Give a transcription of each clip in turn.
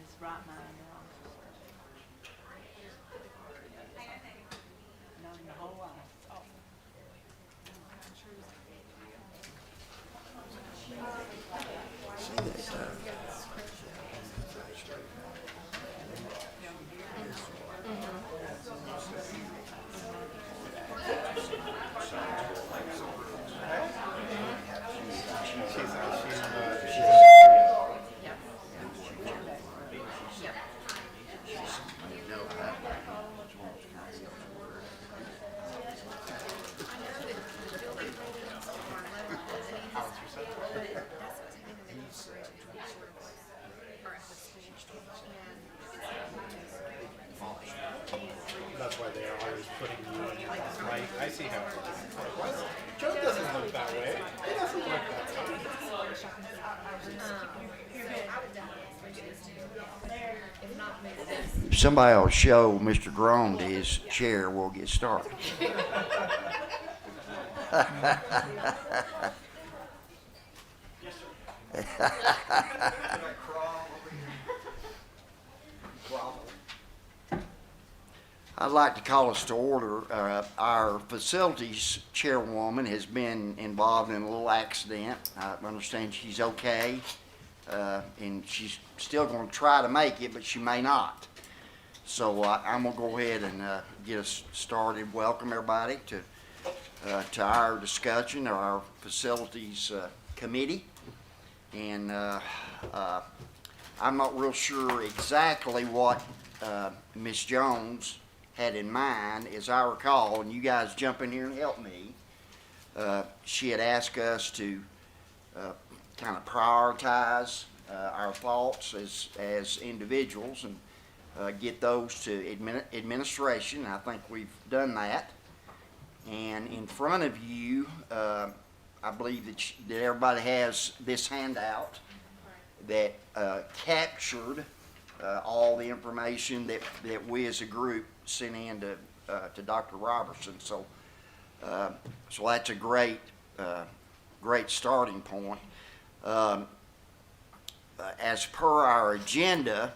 his right mind now. Known him the whole life. Oh. That's why they are always putting you in, right? I see how it is. Like, what? Joe doesn't look that way. He doesn't look that way. If somebody will show Mr. Grond his chair, we'll get started. I'd like to call us to order. Our facilities chairwoman has been involved in a little accident. I understand she's okay, and she's still going to try to make it, but she may not. So I'm going to go ahead and get us started. Welcome everybody to our discussion of our facilities committee. And I'm not real sure exactly what Ms. Jones had in mind. As I recall, and you guys jump in here and help me, she had asked us to kind of prioritize our thoughts as individuals and get those to administration. I think we've done that. And in front of you, I believe that everybody has this handout that captured all the information that we as a group sent in to Dr. Robertson. So that's a great starting point. As per our agenda,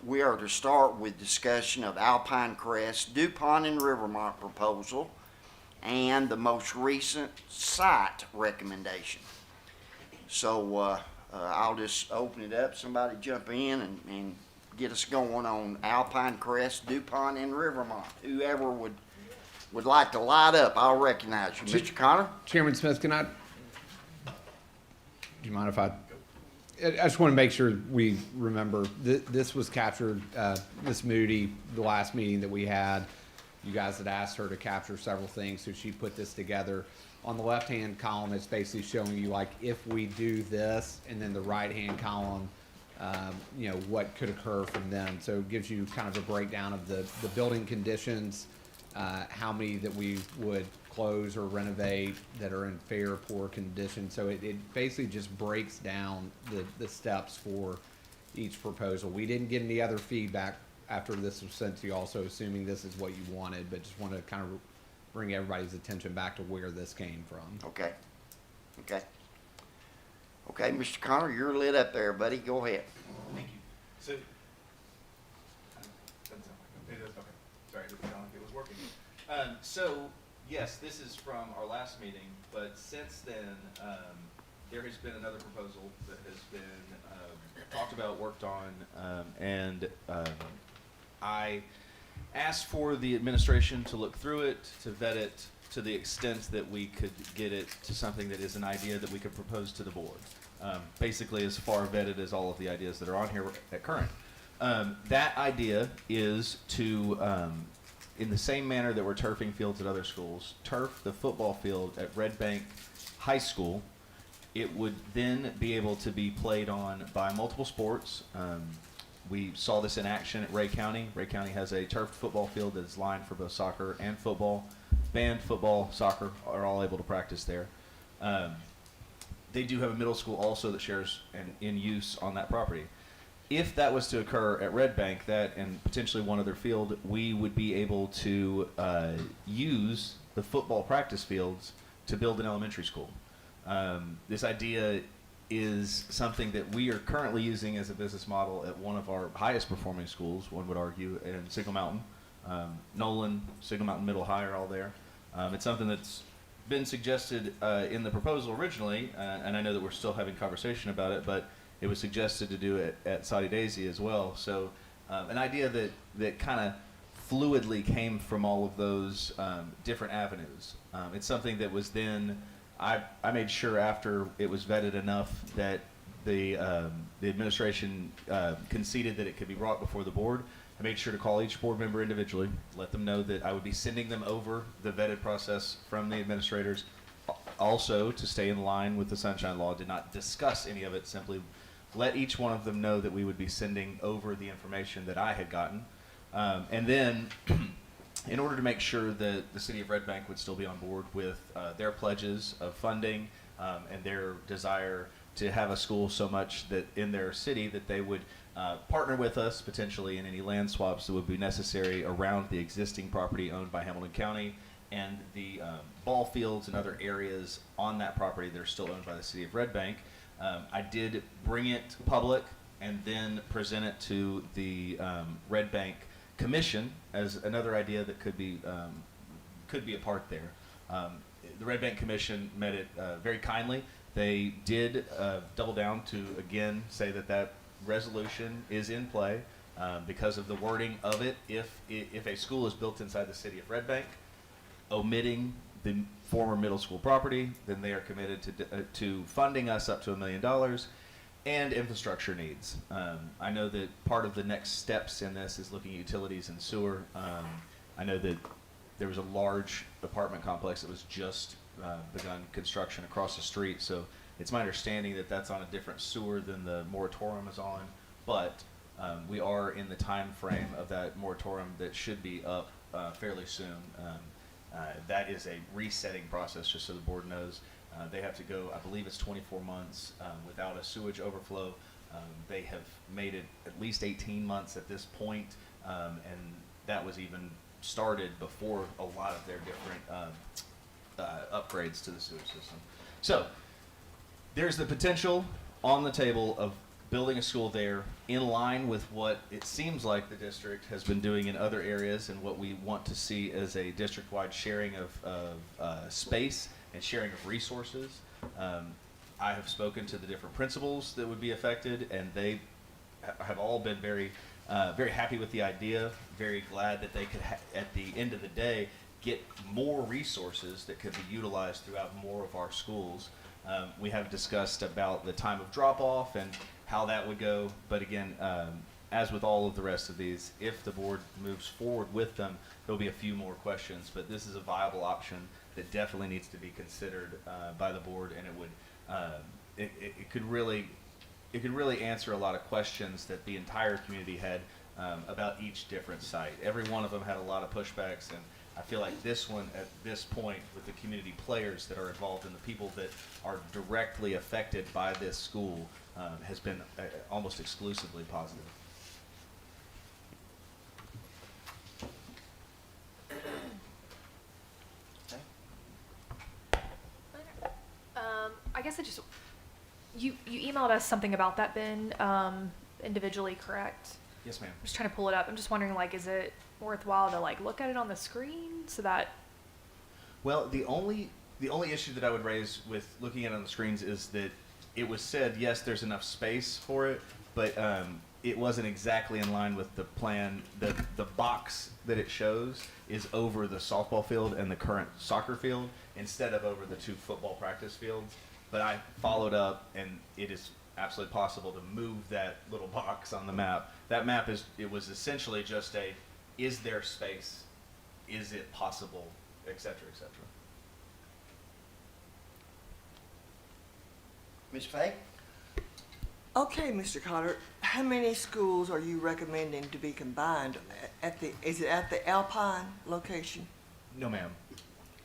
we are to start with discussion of Alpine Crest, DuPont, and Rivermont proposal, and the most recent site recommendation. So I'll just open it up. Somebody jump in and get us going on Alpine Crest, DuPont, and Rivermont. Whoever would like to light up, I'll recognize you. Mr. Connor? Chairman Smith, do you mind if I just want to make sure we remember this was captured, Ms. Moody, the last meeting that we had. You guys had asked her to capture several things, so she put this together. On the left-hand column, it's basically showing you, like, if we do this, and then the right-hand column, what could occur from them. So it gives you kind of a breakdown of the building conditions, how many that we would close or renovate that are in fair or poor condition. So it basically just breaks down the steps for each proposal. We didn't get any other feedback after this was sent to you, also assuming this is what you wanted, but just want to kind of bring everybody's attention back to where this came from. Okay, Mr. Connor, you're lit up there, buddy. Go ahead. Thank you. So, doesn't sound like it is. Okay. Sorry, it didn't sound like it was working. So, yes, this is from our last meeting, but since then, there has been another proposal that has been talked about, worked on, and I asked for the administration to look through it, to vet it to the extent that we could get it to something that is an idea that we could propose to the board. Basically as far vetted as all of the ideas that are on here at current. That idea is to, in the same manner that we're turfing fields at other schools, turf the football field at Red Bank High School. It would then be able to be played on by multiple sports. We saw this in action at Ray County. Ray County has a turfed football field that is lined for both soccer and football. Band, football, soccer are all able to practice there. They do have a middle school also that shares and in use on that property. If that was to occur at Red Bank, that and potentially one other field, we would be able to use the football practice fields to build an elementary school. This idea is something that we are currently using as a business model at one of our highest performing schools, one would argue, in Signal Mountain. Nolan, Signal Mountain Middle High are all there. It's something that's been suggested in the proposal originally, and I know that we're still having conversation about it, but it was suggested to do it at Soddy-Daisy as well. So an idea that kind of fluidly came from all of those different avenues. It's something that was then, I made sure after it was vetted enough that the administration conceded that it could be brought before the board. I made sure to call each board member individually, let them know that I would be sending them over the vetted process from the administrators. Also, to stay in line with the Sunshine Law, did not discuss any of it, simply let each one of them know that we would be sending over the information that I had gotten. And then, in order to make sure that the city of Red Bank would still be on board with their pledges of funding and their desire to have a school so much that in their city that they would partner with us potentially in any land swaps that would be necessary around the existing property owned by Hamilton County and the ball fields and other areas on that property that are still owned by the city of Red Bank. I did bring it public and then present it to the Red Bank Commission as another idea that could be a part there. The Red Bank Commission met it very kindly. They did double down to again say that resolution is in play because of the wording of it. If a school is built inside the city of Red Bank, omitting the former middle school property, then they are committed to funding us up to $1 million. And infrastructure needs. I know that part of the next steps in this is looking at utilities and sewer. I know that there was a large apartment complex that was just begun construction across the street, so it's my understanding that that's on a different sewer than the moratorium is on, but we are in the time frame of that moratorium that should be up fairly soon. That is a resetting process, just so the board knows. They have to go, I believe it's 24 months without a sewage overflow. They have made it at least 18 months at this point, and that was even started before a lot of their different upgrades to the sewage system. So there's the potential on the table of building a school there in line with what it seems like the district has been doing in other areas and what we want to see as a district-wide sharing of space and sharing of resources. I have spoken to the different principals that would be affected, and they have all been very happy with the idea, very glad that they could, at the end of the day, get more resources that could be utilized throughout more of our schools. We have discussed about the time of drop-off and how that would go, but again, as with all of the rest of these, if the board moves forward with them, there'll be a few more questions, but this is a viable option that definitely needs to be considered by the board, and it would it could really answer a lot of questions that the entire community had about each different site. Every one of them had a lot of pushbacks, and I feel like this one at this point with the community players that are involved and the people that are directly affected by this school has been almost exclusively positive. I guess you emailed us something about that, Ben, individually, correct? Yes, ma'am. I'm just trying to pull it up. I'm just wondering, like, is it worthwhile to like look at it on the screen so that? Well, the only issue that I would raise with looking at it on the screens is that it was said, yes, there's enough space for it, but it wasn't exactly in line with the plan. The box that it shows is over the softball field and the current soccer field instead of over the two football practice fields. But I followed up, and it is absolutely possible to move that little box on the map. That map was essentially just is there space? Is it possible? Et cetera, et cetera. Ms. Fay? Okay, Mr. Cotter, how many schools are you recommending to be combined is it at the Alpine location? No, ma'am.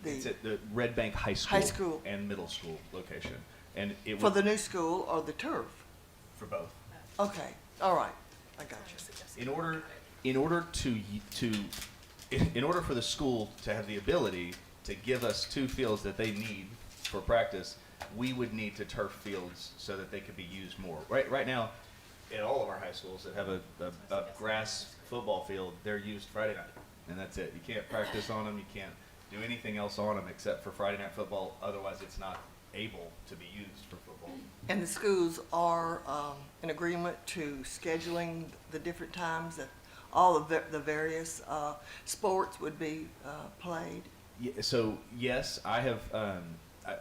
The- It's at the Red Bank High School, High school. and middle school location, and it For would the new school or the turf? for both. Okay, all right, I got you. In order for the school to have the ability to give us two fields that they need for practice, we would need to turf fields so that they could be used more. Right now, at all of our high schools that have a grass football field, they're used Friday night, and that's it. You can't practice on them. You can't do anything else on them except for Friday night football. Otherwise, it's not able to be used for football. And the schools are in agreement to scheduling the different times that all of the various sports would be played? Yeah, so yes, I have I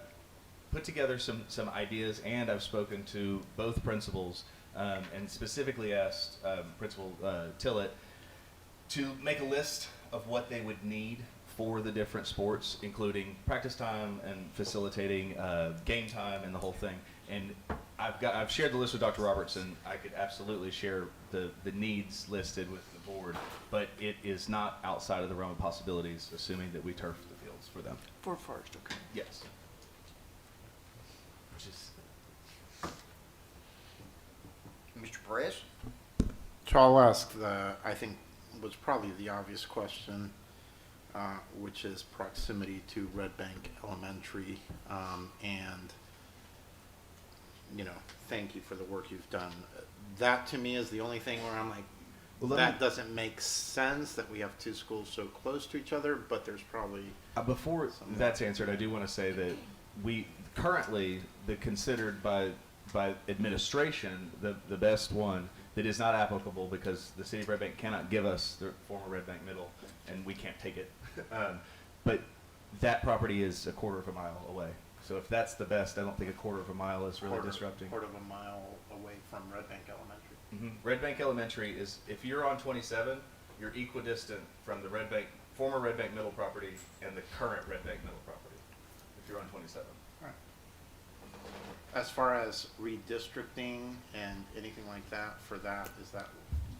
put together some ideas, and I've spoken to both principals and specifically asked Principal Tillett to make a list of what they would need for the different sports, including practice time and facilitating game time and the whole thing. And I've shared the list with Dr. Robertson. I could absolutely share the needs listed with the board, but it is not outside of the realm of possibilities, assuming that we turf the fields for them. For first, okay. Yes. Which is Mr. Perez? So I'll ask I think was probably the obvious question, which is proximity to Red Bank Elementary, and, thank you for the work you've done. That to me is the only thing where I'm like, Well, let that me- doesn't make sense that we have two schools so close to each other, but there's probably, before that's answered, I do want to say that we currently considered by administration the best one that is not applicable because the city of Red Bank cannot give us the former Red Bank Middle, and we can't take it. But that property is a quarter of a mile away. So if that's the best, I don't think a quarter of a mile is really disrupting. quarter of a mile away from Red Bank Elementary. Red Bank Elementary is, if you're on 27, you're equidistant from the former Red Bank Middle property and the current Red Bank Middle property, if you're on 27. As far as redistricting and anything like that for that, is that?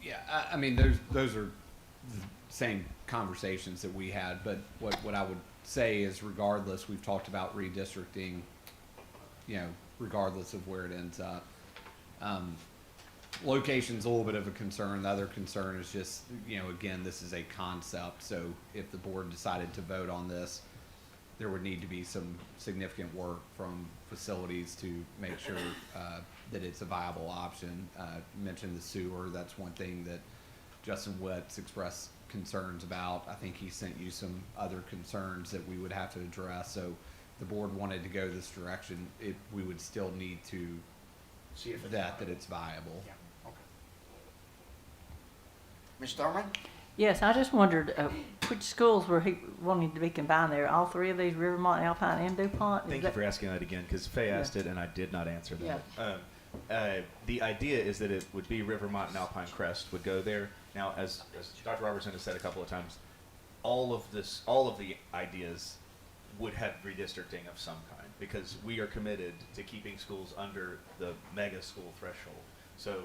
Yeah, I mean, those are the same conversations that we had, but what I would say is regardless, we've talked about redistricting, regardless of where it ends up. Location's a little bit of a concern. The other concern is just, again, this is a concept, so if the board decided to vote on this, there would need to be some significant work from facilities to make sure that it's a viable option. You mentioned the sewer. That's one thing that Justin Witt's expressed concerns about. I think he sent you some other concerns that we would have to address. So the board wanted to go this direction. We would still need to See if it's that it's viable. Yeah, okay. Ms. Thurman? Yes, I just wondered which schools were he wanting to be combined there? All three of these, Rivermont, Alpine, and DuPont? Is Thank you that- for asking that again, because Faye asked it and I did not answer that. The idea is that it would be Rivermont and Alpine Crest would go there. Now, as Dr. Robertson has said a couple of times, all of the ideas would have redistricting of some kind, because we are committed to keeping schools under the mega school threshold. So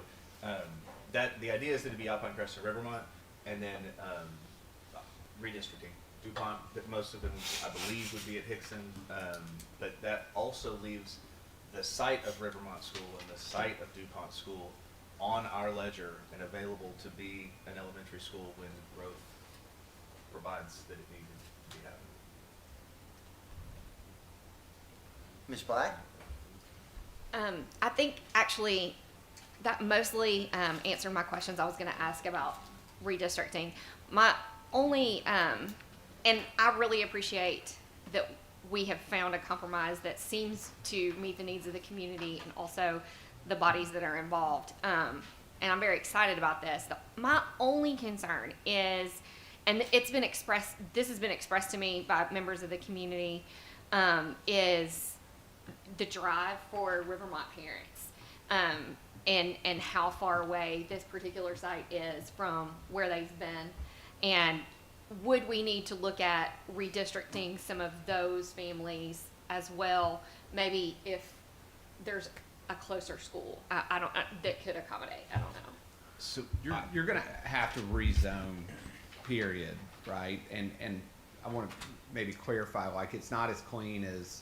the idea is that it'd be Alpine Crest and Rivermont, and then redistricting. DuPont, that most of them, I believe, would be at Hickson, but that also leaves the site of Rivermont School and the site of DuPont School on our ledger and available to be an elementary school when growth provides that it needed to be happening. Ms. Black? I think actually that mostly answered my questions I was going to ask about redistricting. My only, and I really appreciate that we have found a compromise that seems to meet the needs of the community and also the bodies that are involved. And I'm very excited about this. My only concern is, and it's been expressed, this has been expressed to me by members of the community, is the drive for Rivermont parents, and how far away this particular site is from where they've been, and would we need to look at redistricting some of those families as well? Maybe if there's a closer school, I don't that could accommodate. I don't know. So You're gonna have to rezone, period, right? And I want to maybe clarify, like, it's not as clean as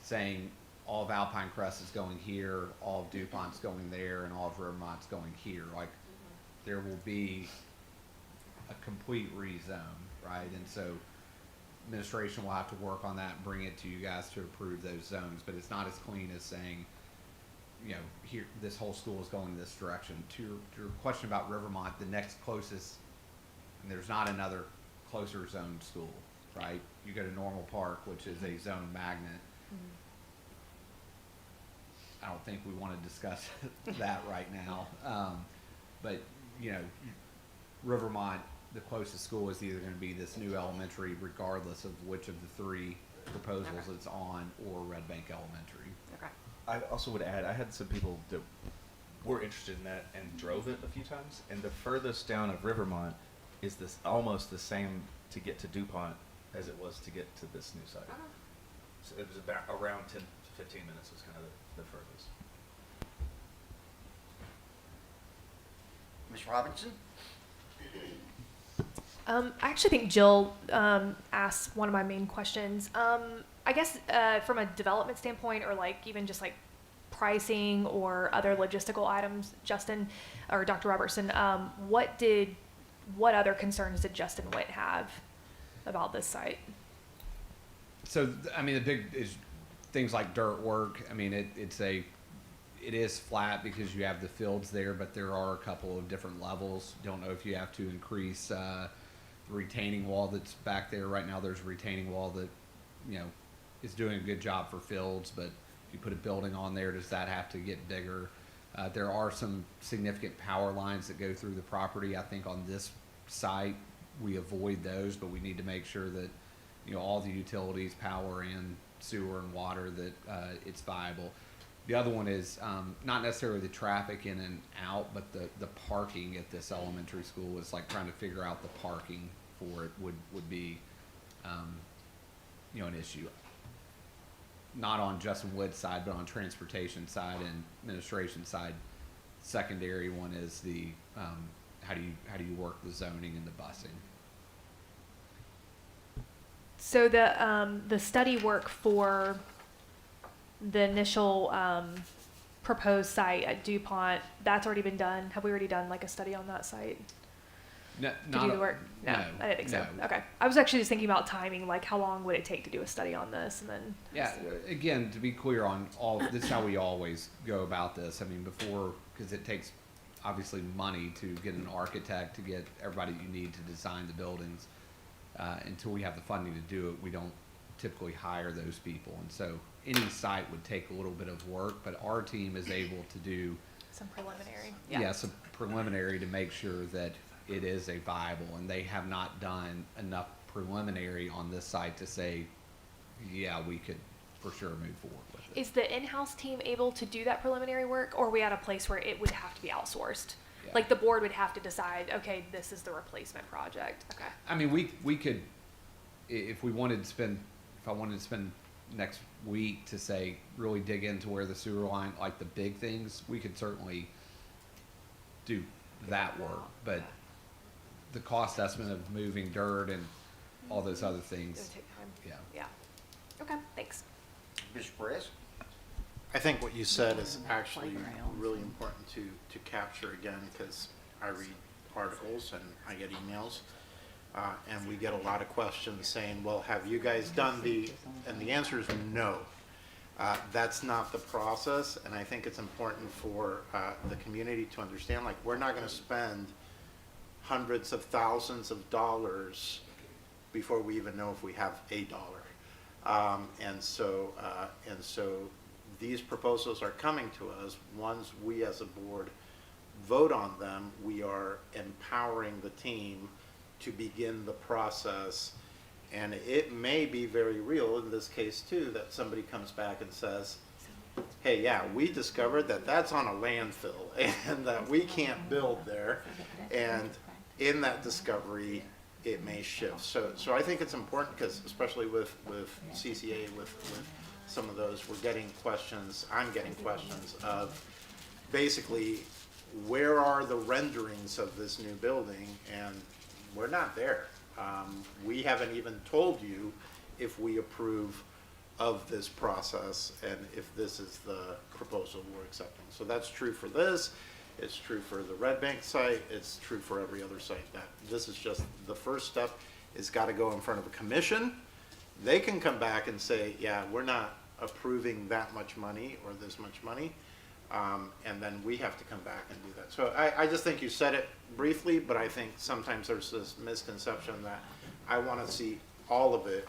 saying all of Alpine Crest is going here, all of DuPont's going there, and all of Rivermont's going here. Like, there will be a complete rezone, right? And so administration will have to work on that and bring it to you guys to approve those zones, but it's not as clean as saying, you know, here, this whole school is going this direction. To your question about Rivermont, the next closest, and there's not another closer zoned school, right? You go to Normal Park, which is a zone magnet. I don't think we want to discuss that right now. But, you know, Rivermont, the closest school is either going to be this new elementary, regardless of which of the three proposals Okay. it's on, or Red Bank Elementary. Okay. I also would add, I had some people that were interested in that and drove it a few times, and the furthest down of Rivermont is this almost the same to get to DuPont as it was to get to this new site. So it was about around 10 to 15 minutes was kind of the furthest. Ms. Robinson? I actually think Jill asked one of my main questions. I guess from a development standpoint, or like even just like pricing or other logistical items, Justin or Dr. Robertson, what other concerns did Justin Witt have about this site? So, I mean, the big is things like dirt work. I mean, it is flat because you have the fields there, but there are a couple of different levels. Don't know if you have to increase the retaining wall that's back there. Right now, there's a retaining wall that, you know, is doing a good job for fields, but if you put a building on there, does that have to get bigger? There are some significant power lines that go through the property. I think on this site, we avoid those, but we need to make sure that, you know, all the utilities, power and sewer and water, that it's viable. The other one is not necessarily the traffic in and out, but the parking at this elementary school is like trying to figure out the parking for it would be, you know, an issue. Not on Justin Wood's side, but on transportation side and administration side. Secondary one is the how do you work the zoning and the busing. So the study work for the initial proposed site at DuPont, that's already been done. Have we already done like a study on that site No, to do the work? No, I didn't think so. Okay, I was actually just thinking about timing, like how long would it take to do a study on this, and then Yeah, again, to be clear on all, this is how we always go about this. I mean, before, because it takes obviously money to get an architect, to get everybody you need to design the buildings. Until we have the funding to do it, we don't typically hire those people. And so any site would take a little bit of work, but our team is able to do, some preliminary. some preliminary to make sure that it is a viable, and they have not done enough preliminary on this site to say, yeah, we could for sure move forward with it. Is the in-house team able to do that preliminary work, or are we at a place where it would have to be outsourced? Yeah. Like the board would have to decide, okay, this is the replacement project. Okay. I mean, we could, if we wanted to spend, if I wanted to spend next week to say, really dig into where the sewer line, like the big things, we could certainly do that work. But the cost estimate of moving dirt and all those other It things, would take time. yeah. Yeah. Okay, thanks. Mr. Perez? I think what you said is actually Playgrounds. really important to capture again, because I read articles and I get emails, and we get a lot of questions saying, well, have you guys done and the answer is no. That's not the process, and I think it's important for the community to understand, like, we're not gonna spend hundreds of thousands of dollars before we even know if we have a dollar. And so these proposals are coming to us. Once we as a board vote on them, we are empowering the team to begin the process. And it may be very real in this case too, that somebody comes back and says, hey, yeah, we discovered that that's on a landfill and that we can't build there. And in that discovery, it may shift. So I think it's important, because especially with CCA, with some of those, we're getting questions, I'm getting questions of basically, where are the renderings of this new building? And we're not there. We haven't even told you if we approve of this process and if this is the proposal we're accepting. So that's true for this. It's true for the Red Bank site. It's true for every other site. That this is just the first step. It's got to go in front of a commission. They can come back and say, yeah, we're not approving that much money or this much money. And then we have to come back and do that. So I just think you said it briefly, but I think sometimes there's this misconception that I want to see all of it,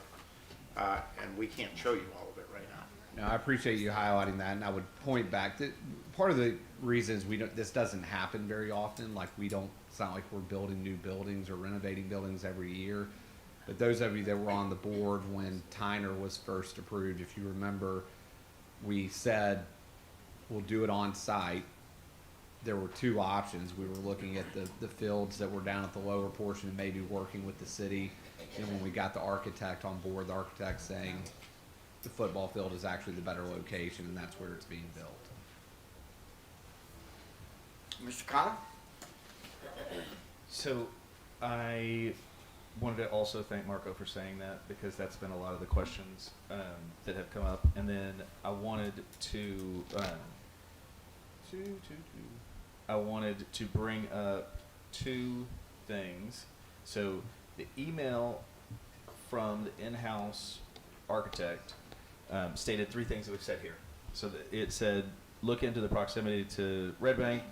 and we can't show you all of it right now. No, I appreciate you highlighting that, and I would point back to part of the reasons this doesn't happen very often. Like it's not like we're building new buildings or renovating buildings every year. But those of you that were on the board when Tyner was first approved, if you remember, we said we'll do it on site. There were two options. We were looking at the fields that were down at the lower portion and maybe working with the city. And when we got the architect on board, the architect saying the football field is actually the better location, and that's where it's being built. Mr. Connor? So I wanted to also thank Marco for saying that, because that's been a lot of the questions that have come up. And then I wanted to bring up two things. So the email from the in-house architect stated three things that we've said here. So it said, look into the proximity to Red Bank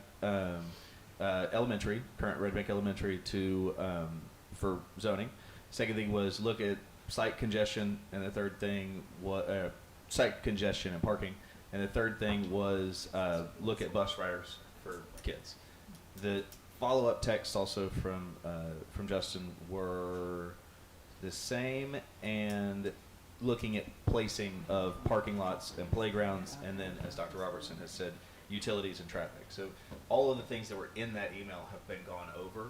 Elementary, current Red Bank Elementary, to for zoning. Second thing was look at site congestion, and the third thing was site congestion and parking. And the third thing was look at bus riders for kids. The follow-up texts also from Justin were the same, and looking at placing of parking lots and playgrounds, and then, as Dr. Robertson has said, utilities and traffic. So all of the things that were in that email have been gone over.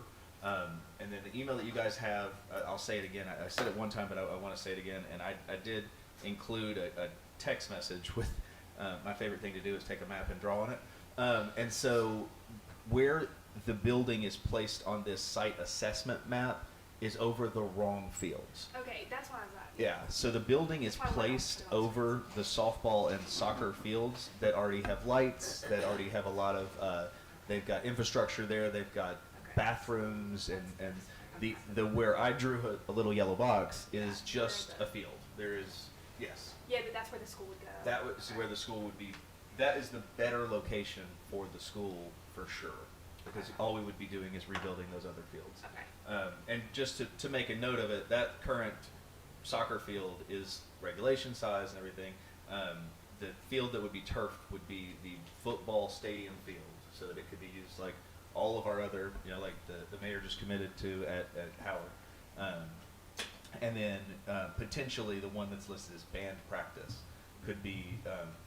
And then the email that you guys have, I'll say it again. I said it one time, but I want to say it again. And I did include a text message with my favorite thing to do is take a map and draw on it. And so where the building is placed on this site assessment map is over the wrong fields. Okay, that's why I was at. Yeah, so the building is That's why I went placed on to over the softball and soccer fields that already have lights, that already have a lot of, they've got infrastructure there, they've got bathrooms, and the where I drew a little yellow box is just a field. There is, yes, Yeah, but that's where the school would go. that was where the school would be. That is the better location for the school for sure, because all we would be doing is rebuilding those other fields. Okay. And just to make a note of it, that current soccer field is regulation size and everything. The field that would be turfed would be the football stadium field, so that it could be used like all of our other, like the mayor just committed to at Howard. And then potentially the one that's listed as band practice could be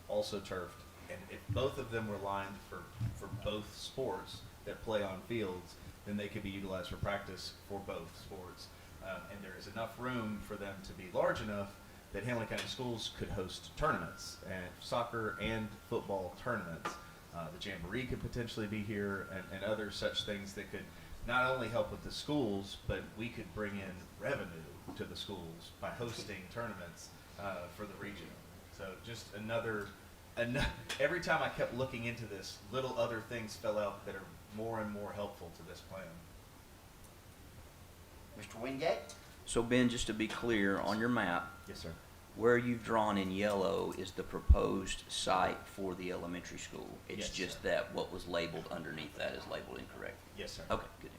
also turfed. And if both of them were lined for both sports that play on fields, then they could be utilized for practice for both sports. And there is enough room for them to be large enough that Hamilton County Schools could host tournaments, and soccer and football tournaments. The Jamboree could potentially be here, and other such things that could not only help with the schools, but we could bring in revenue to the schools by hosting tournaments for the region. So just another, every time I kept looking into this, little other things fell out that are more and more helpful to this plan. Mr. Wingate? So Ben, just to be clear, on your map, Yes, sir. where you've drawn in yellow is the proposed site for the elementary school. It's Yes, just sir. that what was labeled underneath that is labeled incorrect. Yes, sir. Okay, good.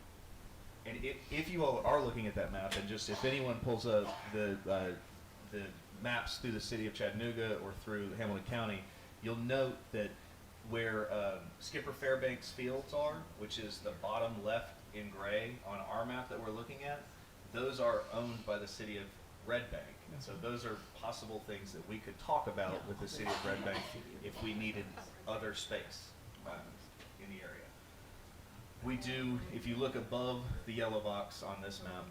And if you all are looking at that map, and just if anyone pulls up the maps through the city of Chattanooga or through Hamilton County, you'll note that where Skipper Fairbanks fields are, which is the bottom left in gray on our map that we're looking at, those are owned by the city of Red Bank. And so those are possible things that we could talk about with the city of Red Bank if we needed other space in the area. We do, if you look above the yellow box on this map,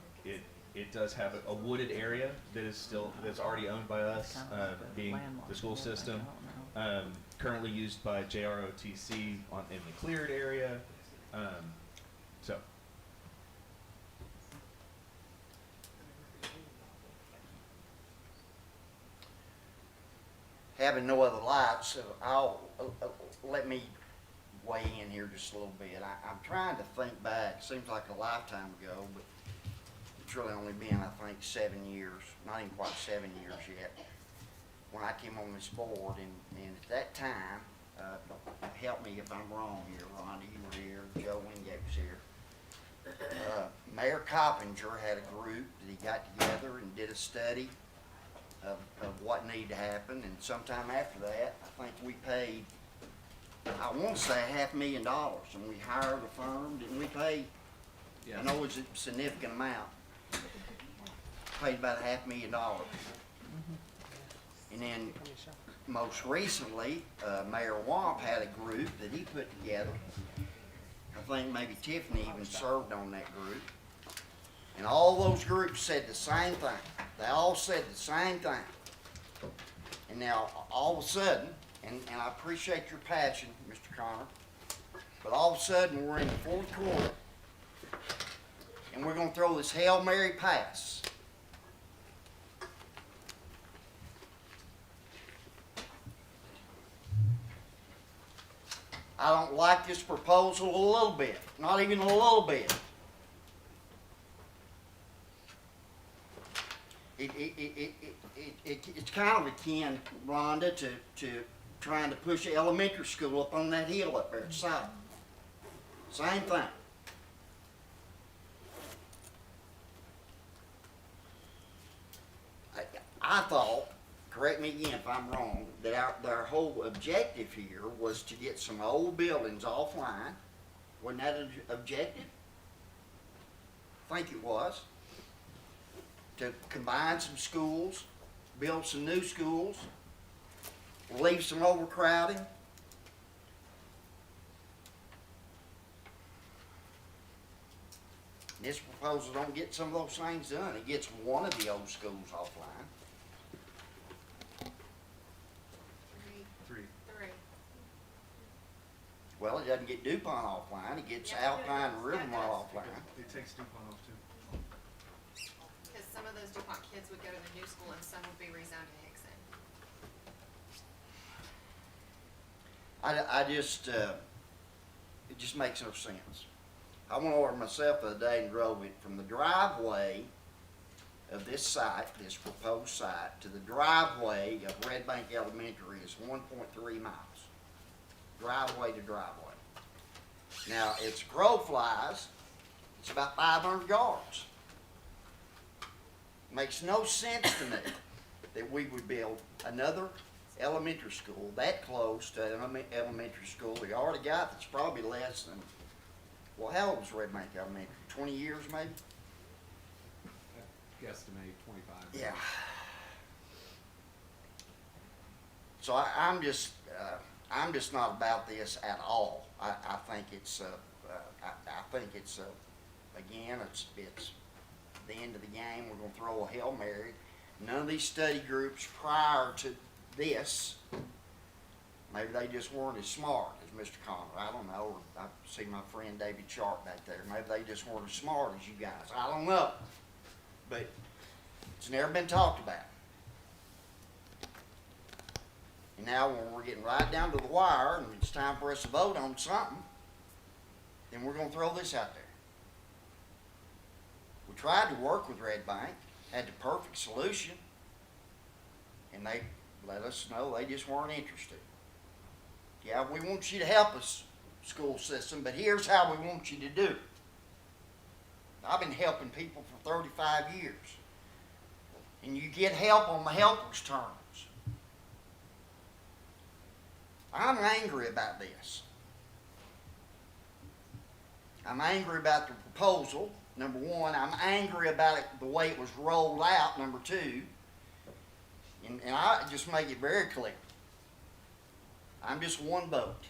it does have a wooded area that's already owned by us, being the school system, currently used by JROTC in the cleared area. So. Having no other lights, I'll let me weigh in here just a little bit. I'm trying to think back. Seems like a lifetime ago, but I'm it's really only been, I think, 7 years, not even quite 7 years yet, when I came on this board, and at that time, help me if I'm wrong here, Rhonda, you were here, Joe Wingate was here. Mayor Coppinger had a group that he got together and did a study of what needed to happen, and sometime after that, I think we paid, I want to say $500,000, and we hired a firm, didn't we pay? Yes. I know it was a significant amount. Paid about $500,000. And then, most recently, Mayor Womp had a group that he put together. I think maybe Tiffany even served on that group. And all those groups said the same thing. They all said the same thing. And now, all of a sudden, and I appreciate your passion, Mr. Connor, but all of a sudden, we're in the fourth quarter, and we're gonna throw this Hail Mary pass. I don't like this proposal a little bit, not even a little bit. It's kind of akin, Rhonda, to trying to push the elementary school up on that hill up there at the side. Same thing. I thought, correct me again if I'm wrong, that our whole objective here was to get some old buildings offline. Wasn't that an objective? I think it was. To combine some schools, build some new schools, relieve some overcrowding. This proposal don't get some of those things done. It gets one of the old schools offline. Three. Well, it doesn't get DuPont offline. It gets Alpine and Rivermont offline. It takes DuPont off too. Because some of those DuPont kids would go to the new school and some would be rezoned to Hickson. I just, it just makes no sense. I went over myself the other day and drove it from the driveway of this site, this proposed site, to the driveway of Red Bank Elementary is 1.3 miles. Driveway to driveway. Now, it's crow flies, it's about 500 yards. Makes no sense to me that we would build another elementary school that close to an elementary school we already got that's probably less than, well, how old was Red Bank Elementary? 20 years maybe? Guesstimate 25. Yeah. So I'm just not about this at all. I think it's, again, it's the end of the game. We're gonna throw a Hail Mary. None of these study groups prior to this, maybe they just weren't as smart as Mr. Connor. I don't know. Or I see my friend David Sharp back there. Maybe they just weren't as smart as you guys. I don't know. But it's never been talked about. And now when we're getting right down to the wire and it's time for us to vote on something, then we're gonna throw this out there. We tried to work with Red Bank, had the perfect solution, and they let us know they just weren't interested. Yeah, we want you to help us, school system, but here's how we want you to do it. I've been helping people for 35 years. And you get help on the helper's terms. I'm angry about this. I'm angry about the proposal, number one. I'm angry about it, the way it was rolled out, number two. And I just make it very clear. I'm just one vote.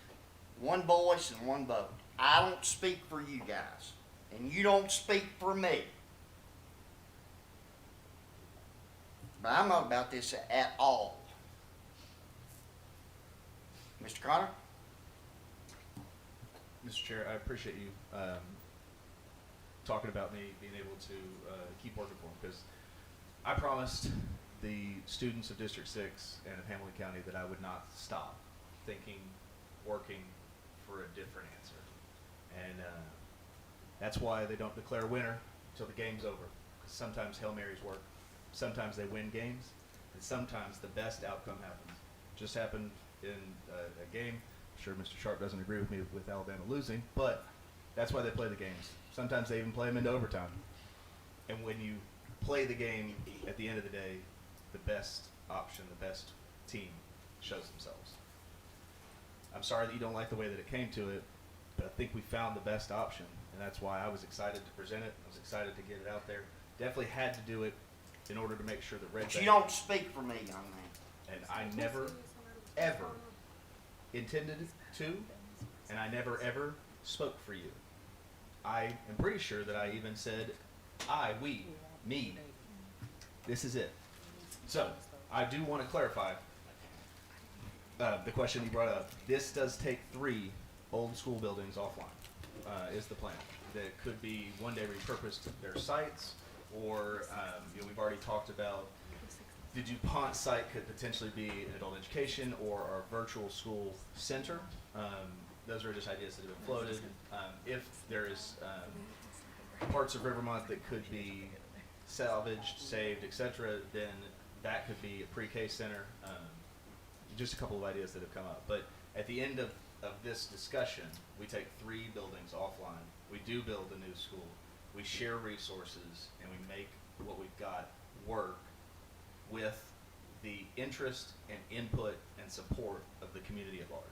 One voice and one vote. I don't speak for you guys. And you don't speak for me. But I'm not about this at all. Mr. Connor? Mr. Chair, I appreciate you talking about me being able to keep working for them, because I promised the students of District 6 and of Hamilton County that I would not stop thinking, working for a different answer. And that's why they don't declare a winner until the game's over. sometimes Hail Marys work, sometimes they win games, and sometimes the best outcome happens. Just happened in a game. I'm sure Mr. Sharp doesn't agree with me with Alabama losing, but that's why they play the games. Sometimes they even play them into overtime. And when you play the game, at the end of the day, the best option, the best team shows themselves. I'm sorry that you don't like the way that it came to it, but I think we found the best option, and that's why I was excited to present it. I was excited to get it out there. Definitely had to do it in order to make sure that Red But you Bank, don't speak for me on that. and I never, ever intended to, and I never, ever spoke for you. I am pretty sure that I even said, I, we, me. This is it. So, I do want to clarify the question you brought up. This does take 3 old school buildings offline, is the plan. That could be one day repurposed their sites, or we've already talked about the DuPont site could potentially be an adult education or our virtual school center. Those are just ideas that have been floated. If there is parts of Rivermont that could be salvaged, saved, etc., then that could be a pre-K center. Just a couple of ideas that have come up. But at the end of this discussion, we take 3 buildings offline. We do build a new school. We share resources, and we make what we've got work with the interest and input and support of the community at large.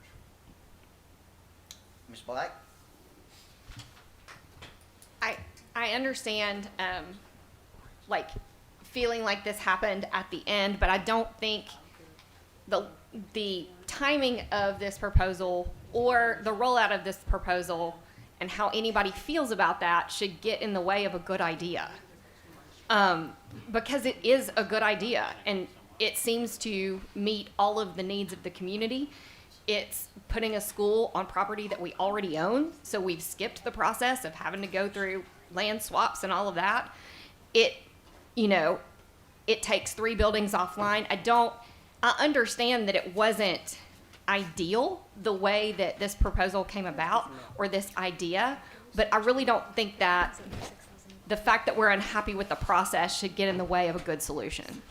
Ms. Black? I understand, like, feeling like this happened at the end, but I don't think the timing of this proposal or the rollout of this proposal and how anybody feels about that should get in the way of a good idea. Because it is a good idea, and it seems to meet all of the needs of the community. It's putting a school on property that we already own, so we've skipped the process of having to go through land swaps and all of that. It takes 3 buildings offline. I understand that it wasn't ideal the way that this proposal came about or this idea, but I really don't think that the fact that we're unhappy with the process should get in the way of a good solution.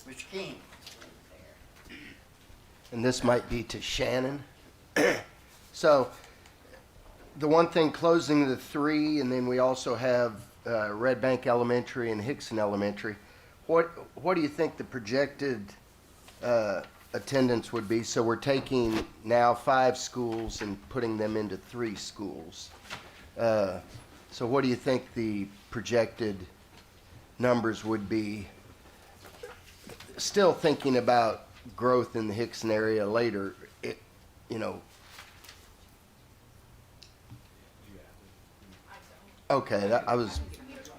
Mr. King? And this might be to Shannon. So, the one thing, closing the 3, and then we also have Red Bank Elementary and Hickson Elementary. What do you think the projected attendance would be? So we're taking now 5 schools and putting them into 3 schools. So what do you think the projected numbers would be? Still thinking about growth in the Hickson area later, Okay,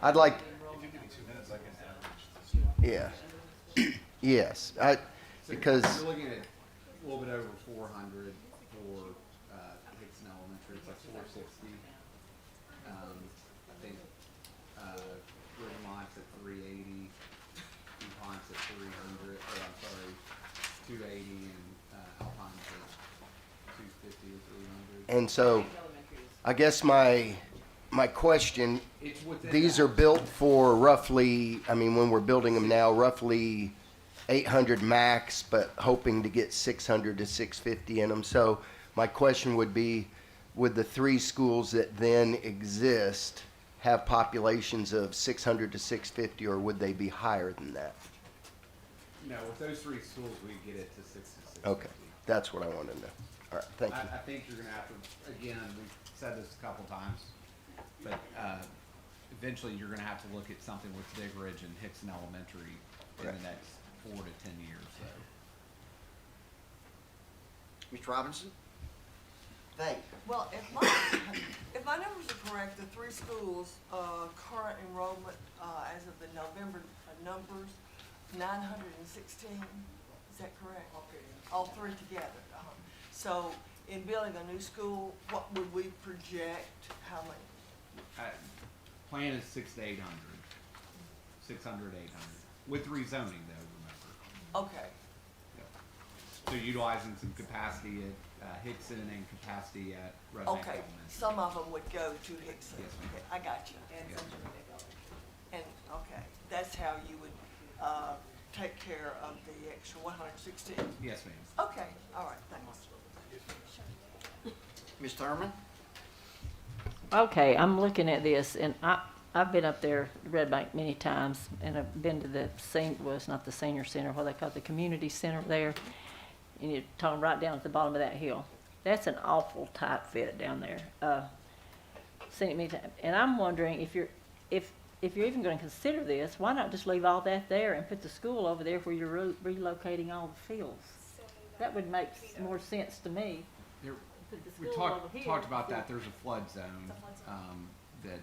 I'd like, If you give me 2 minutes, I can average this. yeah. Yes, because, You're looking at a little bit over 400 for Hickson Elementary, it's like 460. I think Rivermont's at 380, DuPont's at 300, or I'm sorry, 280, and Alpine's at 250 or 300. and so, I guess my question, It's within these that. are built for roughly, I mean, when we're building them now, roughly 800 max, but hoping to get 600 to 650 in them. So my question would be, would the 3 schools that then exist have populations of 600 to 650, or would they be higher than that? No, with those 3 schools, we get it to 66. Okay, that's what I wanted to know. All right, thank you. I think you're gonna have to, again, we've said this a couple times, but eventually you're gonna have to look at something with Big Ridge and Hickson Elementary in the next 4 to 10 years, so. Mr. Robinson? Thank you. Well, if my numbers are correct, the 3 schools, current enrollment, as of the November numbers, 916, is that correct? All 3 together. So, in building a new school, what would we project, how many? Plan is 600 to 800, 600, 800, with rezoning though, remember. Okay, Yep. So utilizing some capacity Hickson and capacity at Red Bank Okay, Elementary. some of them would go to Hickson. Yes, ma'am. Okay, I got you. Yes. And, okay, that's how you would, take care of the extra 116? Yes, ma'am. Okay, all right, thanks. Ms. Thurman? Okay, I'm looking at this, and I've been up there, Red Bank, many times, and I've been to the well, it's not the senior center, what they call it, the community center there, and you're talking right down at the bottom of that hill. That's an awful tight fit down there. Seen it many times, and I'm wondering if you're even going to consider this, why not just leave all that there and put the school over there where you're relocating all the fields? That would make more sense to me. There, Put the we school over here. talked about that. There's a flood zone that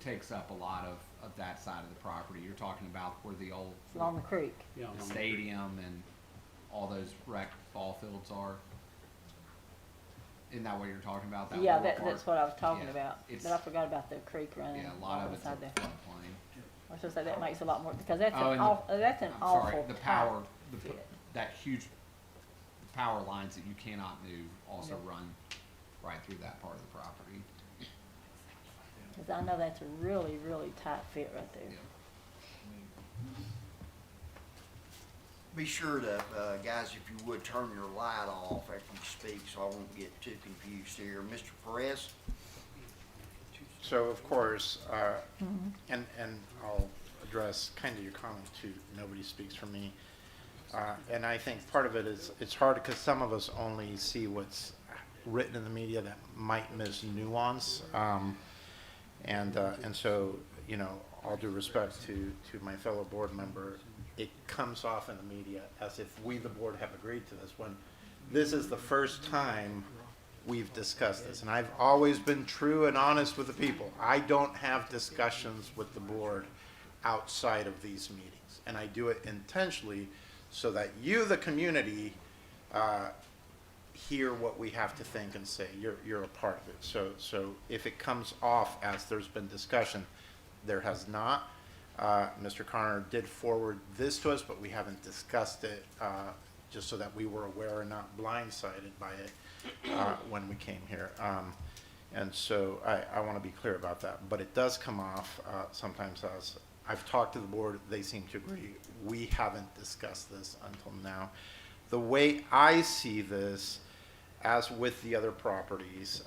takes up a lot of that side of the property. You're talking about where the old Along the creek. the stadium and all those rec ball fields are. Isn't that what you're talking about? That Yeah, lower part? that's what I was talking Yeah, about, it's- but I forgot about the creek running. Yeah, a lot of it's a inside there. floodplain. I was gonna say, that makes a lot more, because that's Oh, an and that's an I'm awful. sorry, the tight power, fit. that huge power lines that you cannot move also Yeah. run right through that part of the property. Cause I know that's a really, really tight fit right there. Yeah. Be sure to, guys, if you would, turn your light off after you speak, so I won't get too confused here. Mr. Perez? So of course, and I'll address kind of your comment too, nobody speaks for me. And I think part of it is, it's hard because some of us only see what's written in the media that might miss nuance. And so, you know, all due respect to my fellow board member, it comes off in the media as if we, the board, have agreed to this, when this is the first time we've discussed this. And I've always been true and honest with the people. I don't have discussions with the board outside of these meetings. And I do it intentionally so that you, the community, hear what we have to think and say. You're a part of it. So if it comes off as there's been discussion, there has not. Mr. Connor did forward this to us, but we haven't discussed it, just so that we were aware and not blindsided by it when we came here. And so I want to be clear about that. But it does come off sometimes as, I've talked to the board, they seem to agree. We haven't discussed this until now. The way I see this, as with the other properties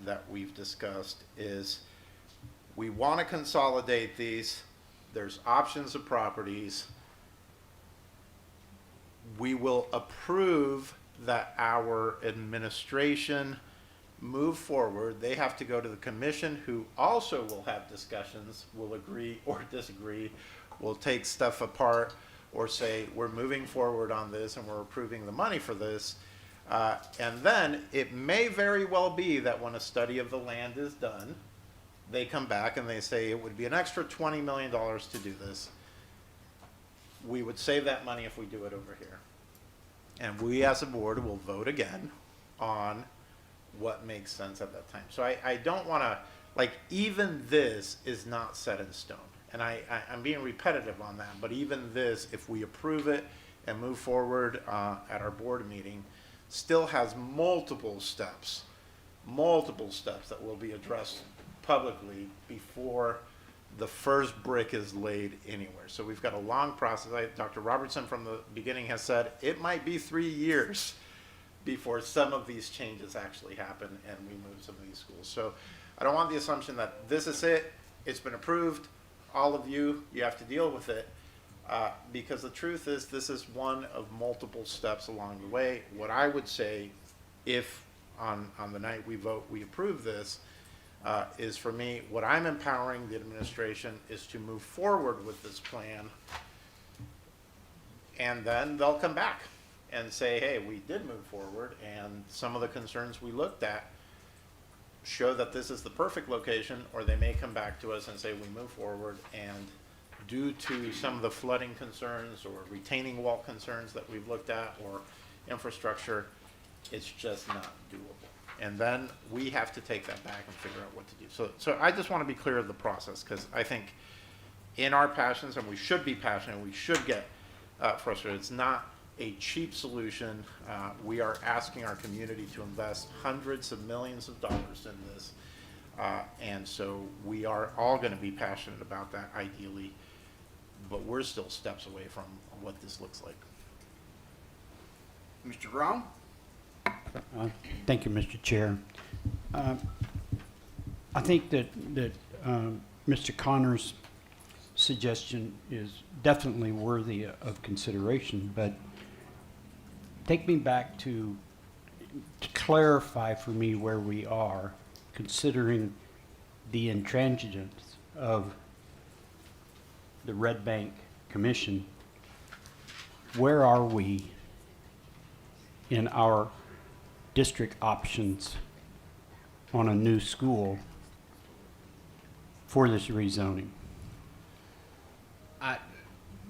that we've discussed, is we want to consolidate these. There's options of properties. We will approve that our administration move forward. They have to go to the commission, who also will have discussions, will agree or disagree, will take stuff apart, or say, we're moving forward on this and we're approving the money for this. And then it may very well be that when a study of the land is done, they come back and they say it would be an extra $20 million to do this. We would save that money if we do it over here. And we as a board will vote again on what makes sense at that time. So I don't want to, like, even this is not set in stone. And I'm being repetitive on that, but even this, if we approve it and move forward at our board meeting, still has multiple steps that will be addressed publicly before the first brick is laid anywhere. So we've got a long process. Dr. Robertson from the beginning has said it might be 3 years before some of these changes actually happen and we move some of these schools. So I don't want the assumption that this is it, it's been approved, all of you have to deal with it, because the truth is this is one of multiple steps along the way. What I would say, if on the night we vote we approve this, is, for me, what I'm empowering the administration is to move forward with this plan, and then they'll come back and say, hey, we did move forward, and some of the concerns we looked at show that this is the perfect location, or they may come back to us and say, we move forward, and due to some of the flooding concerns or retaining wall concerns that we've looked at, or infrastructure, it's just not doable. And then we have to take that back and figure out what to do. So I just want to be clear of the process, because I think in our passions, and we should be passionate, we should get frustrated. It's not a cheap solution. We are asking our community to invest hundreds of millions of dollars in this. And so we are all going to be passionate about that ideally, but we're still steps away from what this looks like. Mr. Grom? Thank you, Mr. Chair. I think that Mr. Connor's suggestion is definitely worthy of consideration, but take me back to clarify for me where we are, considering the intransigence of the Red Bank Commission. Where are we in our district options on a new school for this rezoning?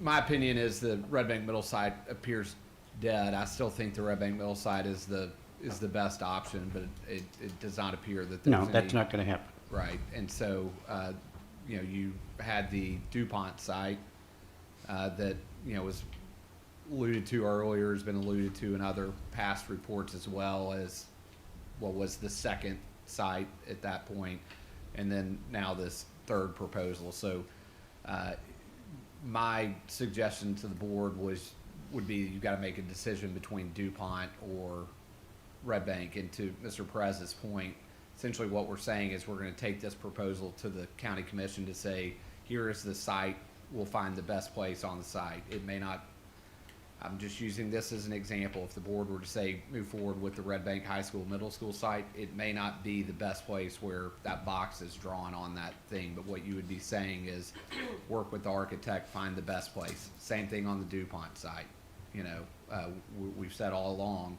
My opinion is the Red Bank Middle site appears dead. I still think the Red Bank Middle site is the best option, but it does not appear that there's No, that's any- not going to happen. Right, and so, you had the DuPont site, that, was alluded to earlier, has been alluded to in other past reports, as well as what was the second site at that point, and then now this third proposal. So, my suggestion to the board would be you gotta make a decision between DuPont or Red Bank. And to Mr. Perez's point, essentially what we're saying is we're gonna take this proposal to the county commission to say, here is the site, we'll find the best place on the site. It may not, I'm just using this as an example, if the board were to say, move forward with the Red Bank High School, middle school site, it may not be the best place where that box is drawn on that thing, but what you would be saying is, work with the architect, find the best place. Same thing on the DuPont site, we've said all along,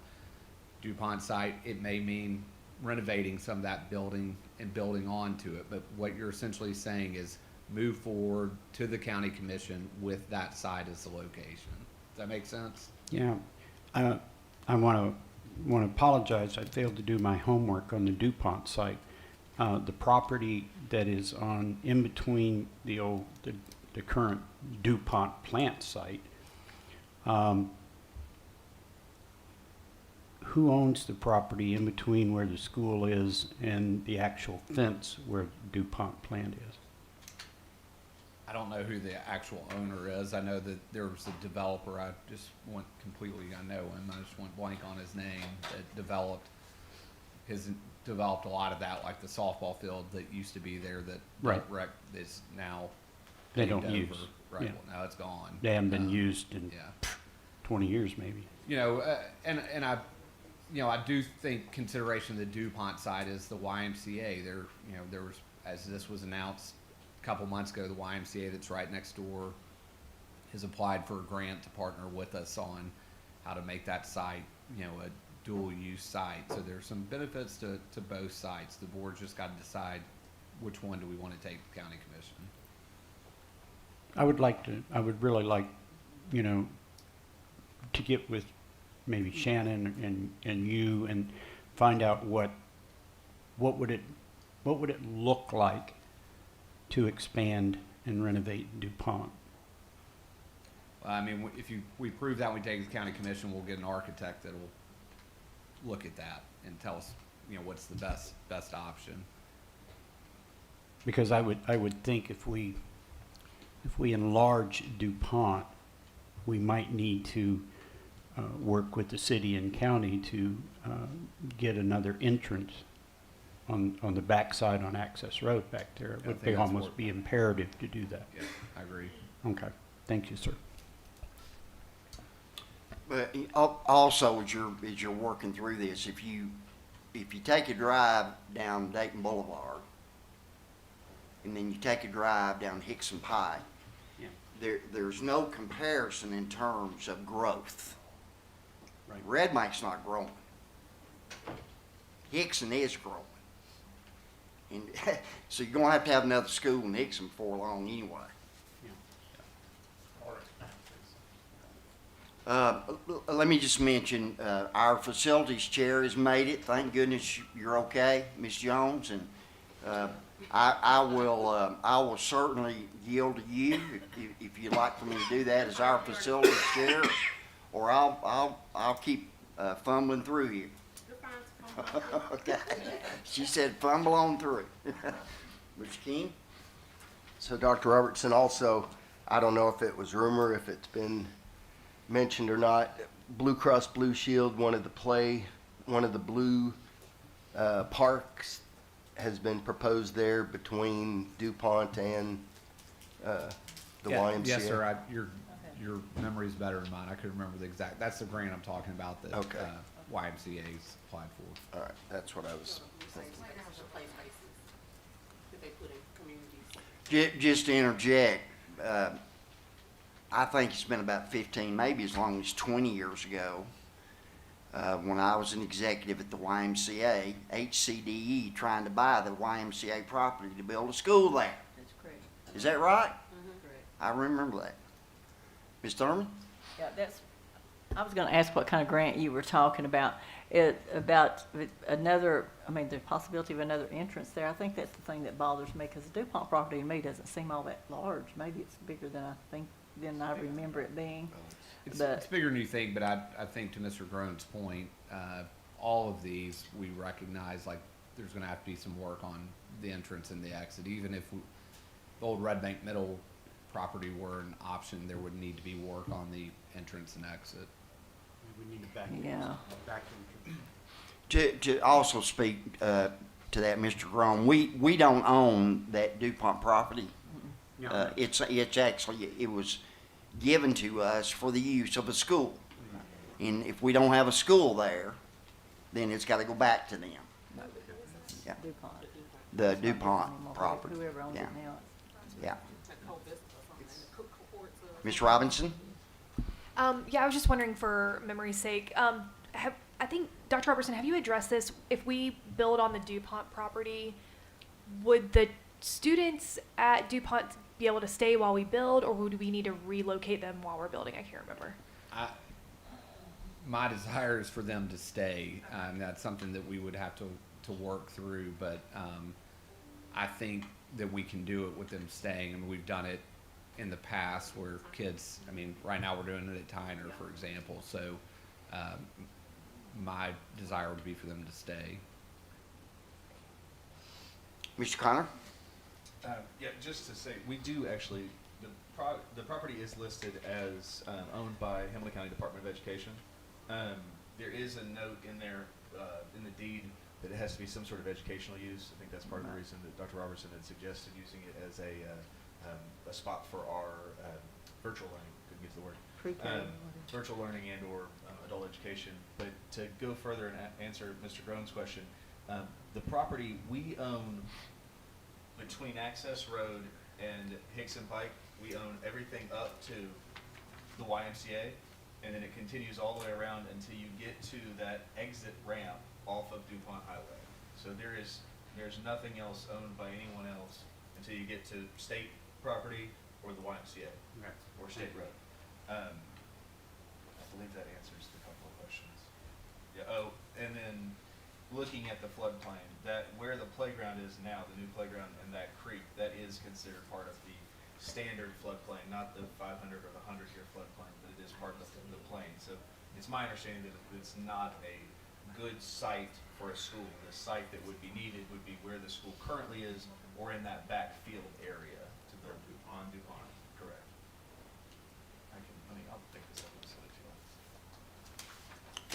DuPont site, it may mean renovating some of that building and building onto it, but what you're essentially saying is move forward to the county commission with that site as the location. Does that make sense? Yeah, I want to apologize. I failed to do my homework on the DuPont site. The property that is in between the current DuPont plant site. Who owns the property in between where the school is and the actual fence where DuPont plant is? I don't know who the actual owner is. I know that there was a developer, I know him, I just went blank on his name, that developed a lot of that, like the softball field that used to be there that Right. is now They paved don't over. use. Right, Yeah. well, now it's gone. They haven't been used in Yeah. 20 years maybe. I do think consideration of the DuPont side is the YMCA. There was, as this was announced a couple months ago, the YMCA that's right next door has applied for a grant to partner with us on how to make that site, a dual use site. So there's some benefits to both sites. The board just got to decide which one do we want to take to the county commission. I would really like, to get with maybe Shannon and you and find out what would it look like to expand and renovate DuPont. I mean, if we prove that, we take it to the county commission, we'll get an architect that'll look at that and tell us, what's the best option. Because I would think if we enlarge DuPont, we might need to work with the city and county to get another entrance on the backside on Access Road back there. It I would think that's almost what- be imperative to do that. Yeah, I agree. Okay, thank you, sir. But also, as you're working through this, if you take a drive down Dayton Boulevard, and then you take a drive down Hickson Pike, Yeah. there's no comparison in terms of growth. Right. Red Bank's not growing. Hickson is growing. And so you're gonna have to have another school in Hickson before long anyway. Let me just mention, our facilities chair has made it. Thank goodness you're okay, Ms. Jones, and I will certainly yield to you if you'd like for me to do that as our facilities chair, or I'll keep fumbling through here. Okay. She said fumble on through. Mr. King? So Dr. Robertson, also, I don't know if it was rumor, if it's been mentioned or not, Blue Cross Blue Shield, one of the blue parks has been proposed there between DuPont and the YMCA. Yes, sir. Your memory's better than mine. I could remember the exact, that's the grant I'm talking about that Okay. YMCA's applied for. All right, that's what I was thinking. Just to interject, I think it's been about 15, maybe as long as 20 years ago, when I was an executive at the YMCA, HCDE trying to buy the YMCA property to build a school there. That's correct. Is that right? Correct. I remember that. Ms. Thurman? Yeah, I was gonna ask what kind of grant you were talking about. About another, I mean, the possibility of another entrance there. I think that's the thing that bothers me, because the DuPont property to me doesn't seem all that large. Maybe it's bigger than I remember it being. It's bigger than you think, but I think to Mr. Grone's point, all of these, we recognize like there's gonna have to be some work on the entrance and the exit. Even if the old Red Bank Middle property were an option, there would need to be work on the entrance and exit. We need a back Yeah. To also speak to that, Mr. Grone, we don't own that DuPont property. It's actually, it was given to us for the use of a school. And if we don't have a school there, then it's gotta go back to them. Yeah. DuPont. The DuPont property, Whoever owns it yeah. now. Yeah. Ms. Robinson? Yeah, I was just wondering for memory's sake, I think, Dr. Robertson, have you addressed this? If we build on the DuPont property, would the students at DuPont be able to stay while we build, or would we need to relocate them while we're building? I can't remember. My desire is for them to stay. That's something that we would have to work through, but I think that we can do it with them staying. I mean, we've done it in the past where kids, I mean, right now we're doing it at Tyner, for example, so my desire would be for them to stay. Mr. Connor? Yeah, just to say, we do actually, the property is listed as owned by Hamilton County Department of Education. There is a note in there, in the deed, that it has to be some sort of educational use. I think that's part of the reason that Dr. Robertson had suggested using it as a spot for our virtual learning, couldn't get to the word. Pre-K. Virtual learning and or adult education. But to go further and answer Mr. Grone's question, the property we own between Access Road and Hickson Pike, we own everything up to the YMCA, and then it continues all the way around until you get to that exit ramp off of DuPont Highway. So there's nothing else owned by anyone else until you get to state property or the YMCA or state road. I believe that answers the couple of questions. Yeah. Oh, and then looking at the floodplain, that where the playground is now, the new playground and that creek, that is considered part of the standard floodplain, not the 500 or the 100-year floodplain, but it is part of the plain. So it's my understanding that it's not a good site for a school. The site that would be needed would be where the school currently is, or in that backfield area to build on DuPont. Correct. I'll pick this up and send it to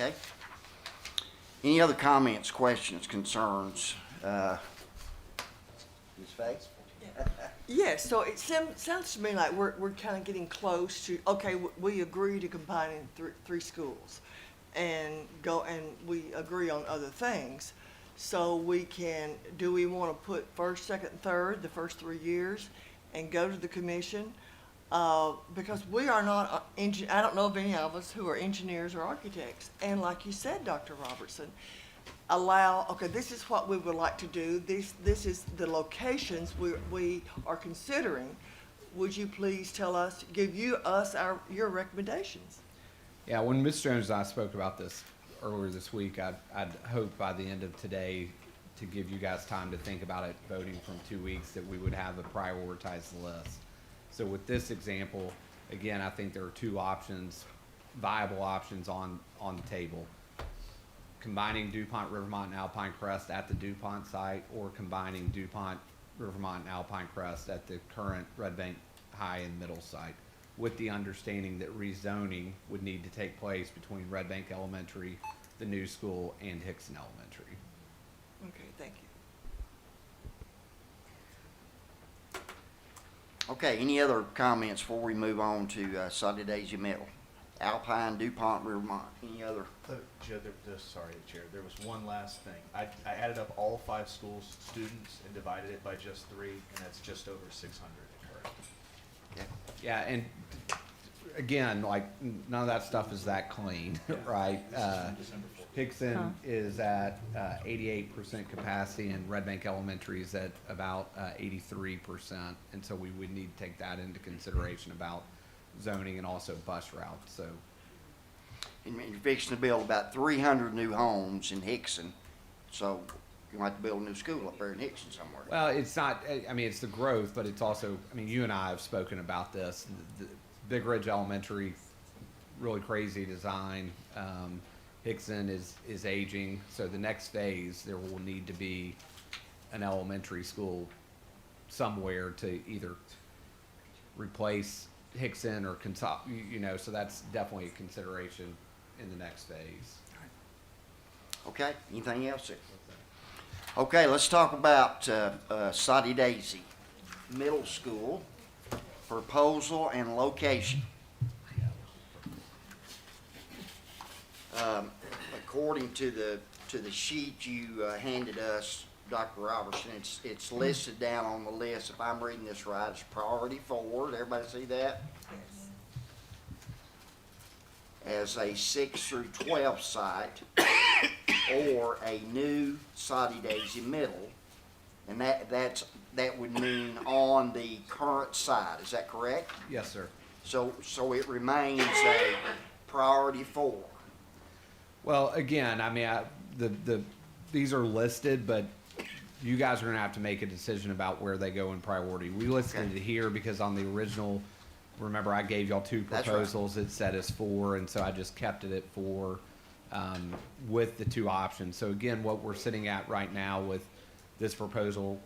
you. Okay. Any other comments, questions, concerns? Ms. Faye? Yes, so it sounds to me like we're kind of getting close to, okay, we agree to combining three schools and we agree on other things. So do we want to put first, second, and third, the first 3 years, and go to the commission? Because we are not, I don't know of any of us who are engineers or architects. And like you said, Dr. Robertson, okay, this is what we would like to do. This is the locations we are considering. Would you please give us your recommendations? Yeah, when Ms. Jones and I spoke about this earlier this week, I'd hoped by the end of today to give you guys time to think about it, voting from 2 weeks, that we would have a prioritized list. So with this example, again, I think there are two options. viable options on the table. Combining DuPont, Rivermont, and Alpine Crest at the DuPont site, or combining DuPont, Rivermont, and Alpine Crest at the current Red Bank High and Middle site, with the understanding that rezoning would need to take place between Red Bank Elementary, the new school, and Hickson Elementary. Okay, thank you. Okay, any other comments before we move on to Soddy-Daisy Middle? Alpine, DuPont, Rivermont, any other? Joe, sorry, Chair, there was one last thing. I added up all 5 schools' students and divided it by just 3, and that's just over 600 current. Okay. Yeah, and again, like, none of that stuff is that clean, right? December 4th. Hickson is at 88% capacity, and Red Bank Elementary is at about 83%. And so we would need to take that into consideration about zoning and also bus routes, so. And you're fixing to build about 300 new homes in Hickson, so you might have to build a new school up there in Hickson somewhere. Well, it's not, I mean, it's the growth, but it's also, I mean, you and I have spoken about this. The Big Ridge Elementary, really crazy design. Hickson is aging, so the next phase, there will need to be an elementary school somewhere to either replace Hickson or so that's definitely a consideration in the next phase. Okay, anything else? Okay, let's talk about Soddy-Daisy Middle School, proposal and location. According to the sheet you handed us, Dr. Robertson, it's listed down on the list, if I'm reading this right, it's priority 4. Did everybody see that? As a 6 through 12 site, or a new Soddy-Daisy Middle, and that would mean on the current site. Is that correct? Yes, sir. So it remains a priority 4. Well, again, I mean, these are listed, but you guys are gonna have to make a decision about where they go in priority. We listed it here because on the original, remember I gave y'all 2 That's right. proposals, it said as 4, and so I just kept it at 4, with the 2 options. So again, what we're sitting at right now with this proposal,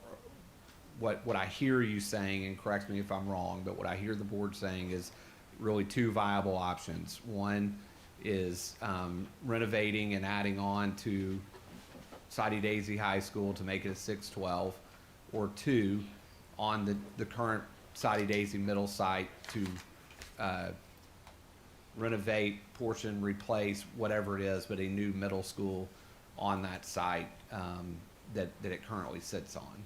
what I hear you saying, and correct me if I'm wrong, but what I hear the board saying is really 2 viable options. One is renovating and adding on to Soddy-Daisy High School to make it a 612, or 2, on the current Soddy-Daisy Middle site to renovate, portion, replace, whatever it is, but a new middle school on that site that it currently sits on.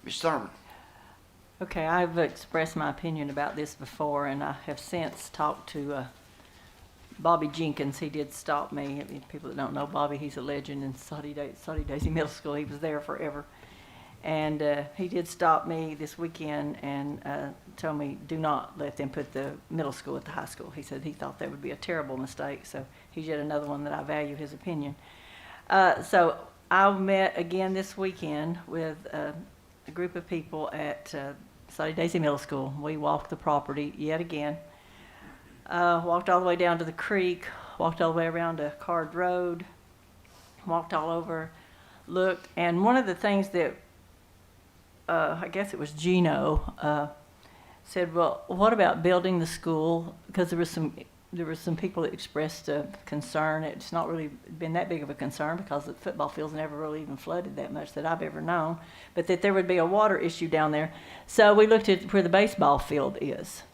Ms. Thurman? Okay, I've expressed my opinion about this before, and I have since talked to Bobby Jenkins. He did stop me. I mean, people that don't know Bobby, he's a legend in Soddy-Daisy Middle School. He was there forever. And he did stop me this weekend and told me, do not let them put the middle school at the high school. He said he thought that would be a terrible mistake, so he's yet another one that I value his opinion. So I met again this weekend with a group of people at Soddy-Daisy Middle School. We walked the property yet again. Walked all the way down to the creek, walked all the way around to Card Road, walked all over, looked, and one of the things that I guess it was Gino said, well, what about building the school? Because there were some people that expressed a concern. It's not really been that big of a concern because the football field's never really even flooded that much that I've ever known, but that there would be a water issue down there. So we looked at where the baseball field is.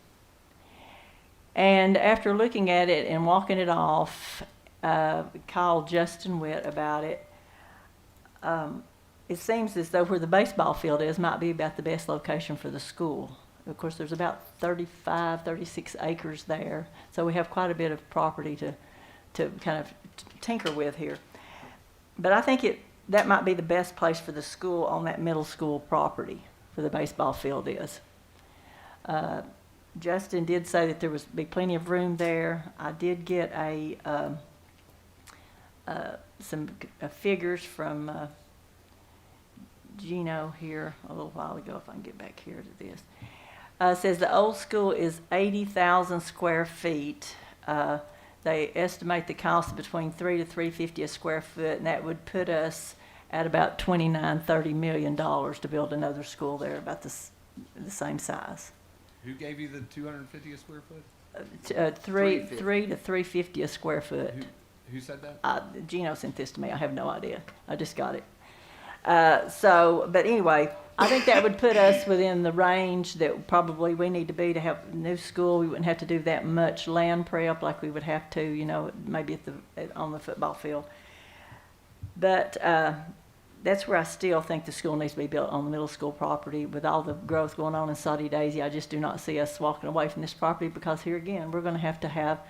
And after looking at it and walking it off, called Justin Witt about it. It seems as though where the baseball field is might be about the best location for the school. Of course, there's about 36 acres there, so we have quite a bit of property to kind of tinker with here. But I think that might be the best place for the school on that middle school property, where the baseball field is. Justin did say that there was be plenty of room there. I did get some figures from Gino here a little while ago, if I can get back here to this. Says the old school is 80,000 square feet. They estimate the cost between $3 to $350 a square foot, and that would put us at about $29-30 million to build another school there, about the same size. Who gave you the 250 a square foot? Three to 350. $350 a square foot. Who said that? Gino sent this to me. I have no idea. I just got it. But anyway, I think that would put us within the range that probably we need to be to have a new school. We wouldn't have to do that much land prep like we would have to, you know, maybe on the football field. But that's where I still think the school needs to be built on the middle school property. With all the growth going on in Soddy-Daisy, I just do not see us walking away from this property, because here again, we're going to have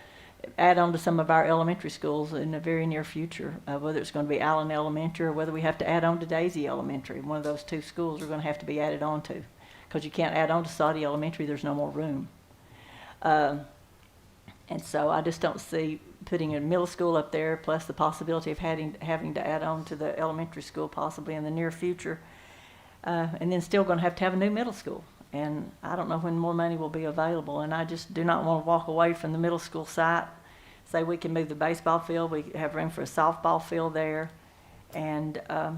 add on to some of our elementary schools in the very near future, whether it's going to be Allen Elementary or whether we have to add on to Daisy Elementary. One of those two schools are going to have to be added on to, because you can't add on to Soddy Elementary, there's no more room. And so I just don't see putting a middle school up there, plus the possibility of having to add on to the elementary school possibly in the near future, and then still going to have a new middle school. And I don't know when more money will be available, and I just do not want to walk away from the middle school site. Say we can move the baseball field, we have room for a softball field there, and I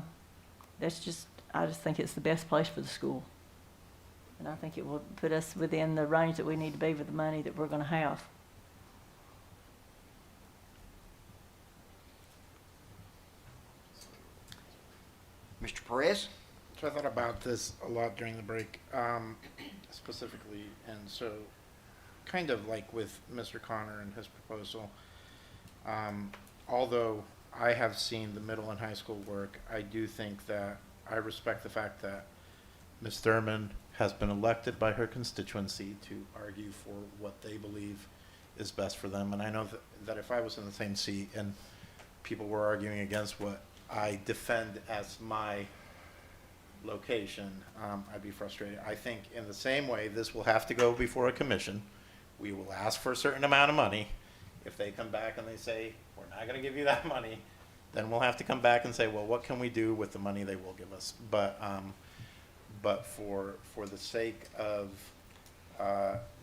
just think it's the best place for the school. And I think it will put us within the range that we need to be with the money that we're going to have. Mr. Perez? So I thought about this a lot during the break, specifically, and so kind of like with Mr. Connor and his proposal, although I have seen the middle and high school work, I do think that I respect the fact that Ms. Thurman has been elected by her constituency to argue for what they believe is best for them. And I know that if I was in the same seat and people were arguing against what I defend as my location, I'd be frustrated. I think in the same way, this will have to go before a commission. We will ask for a certain amount of money. If they come back and they say, we're not going to give you that money, then we'll have to come back and say, well, what can we do with the money they will give us? But for the sake of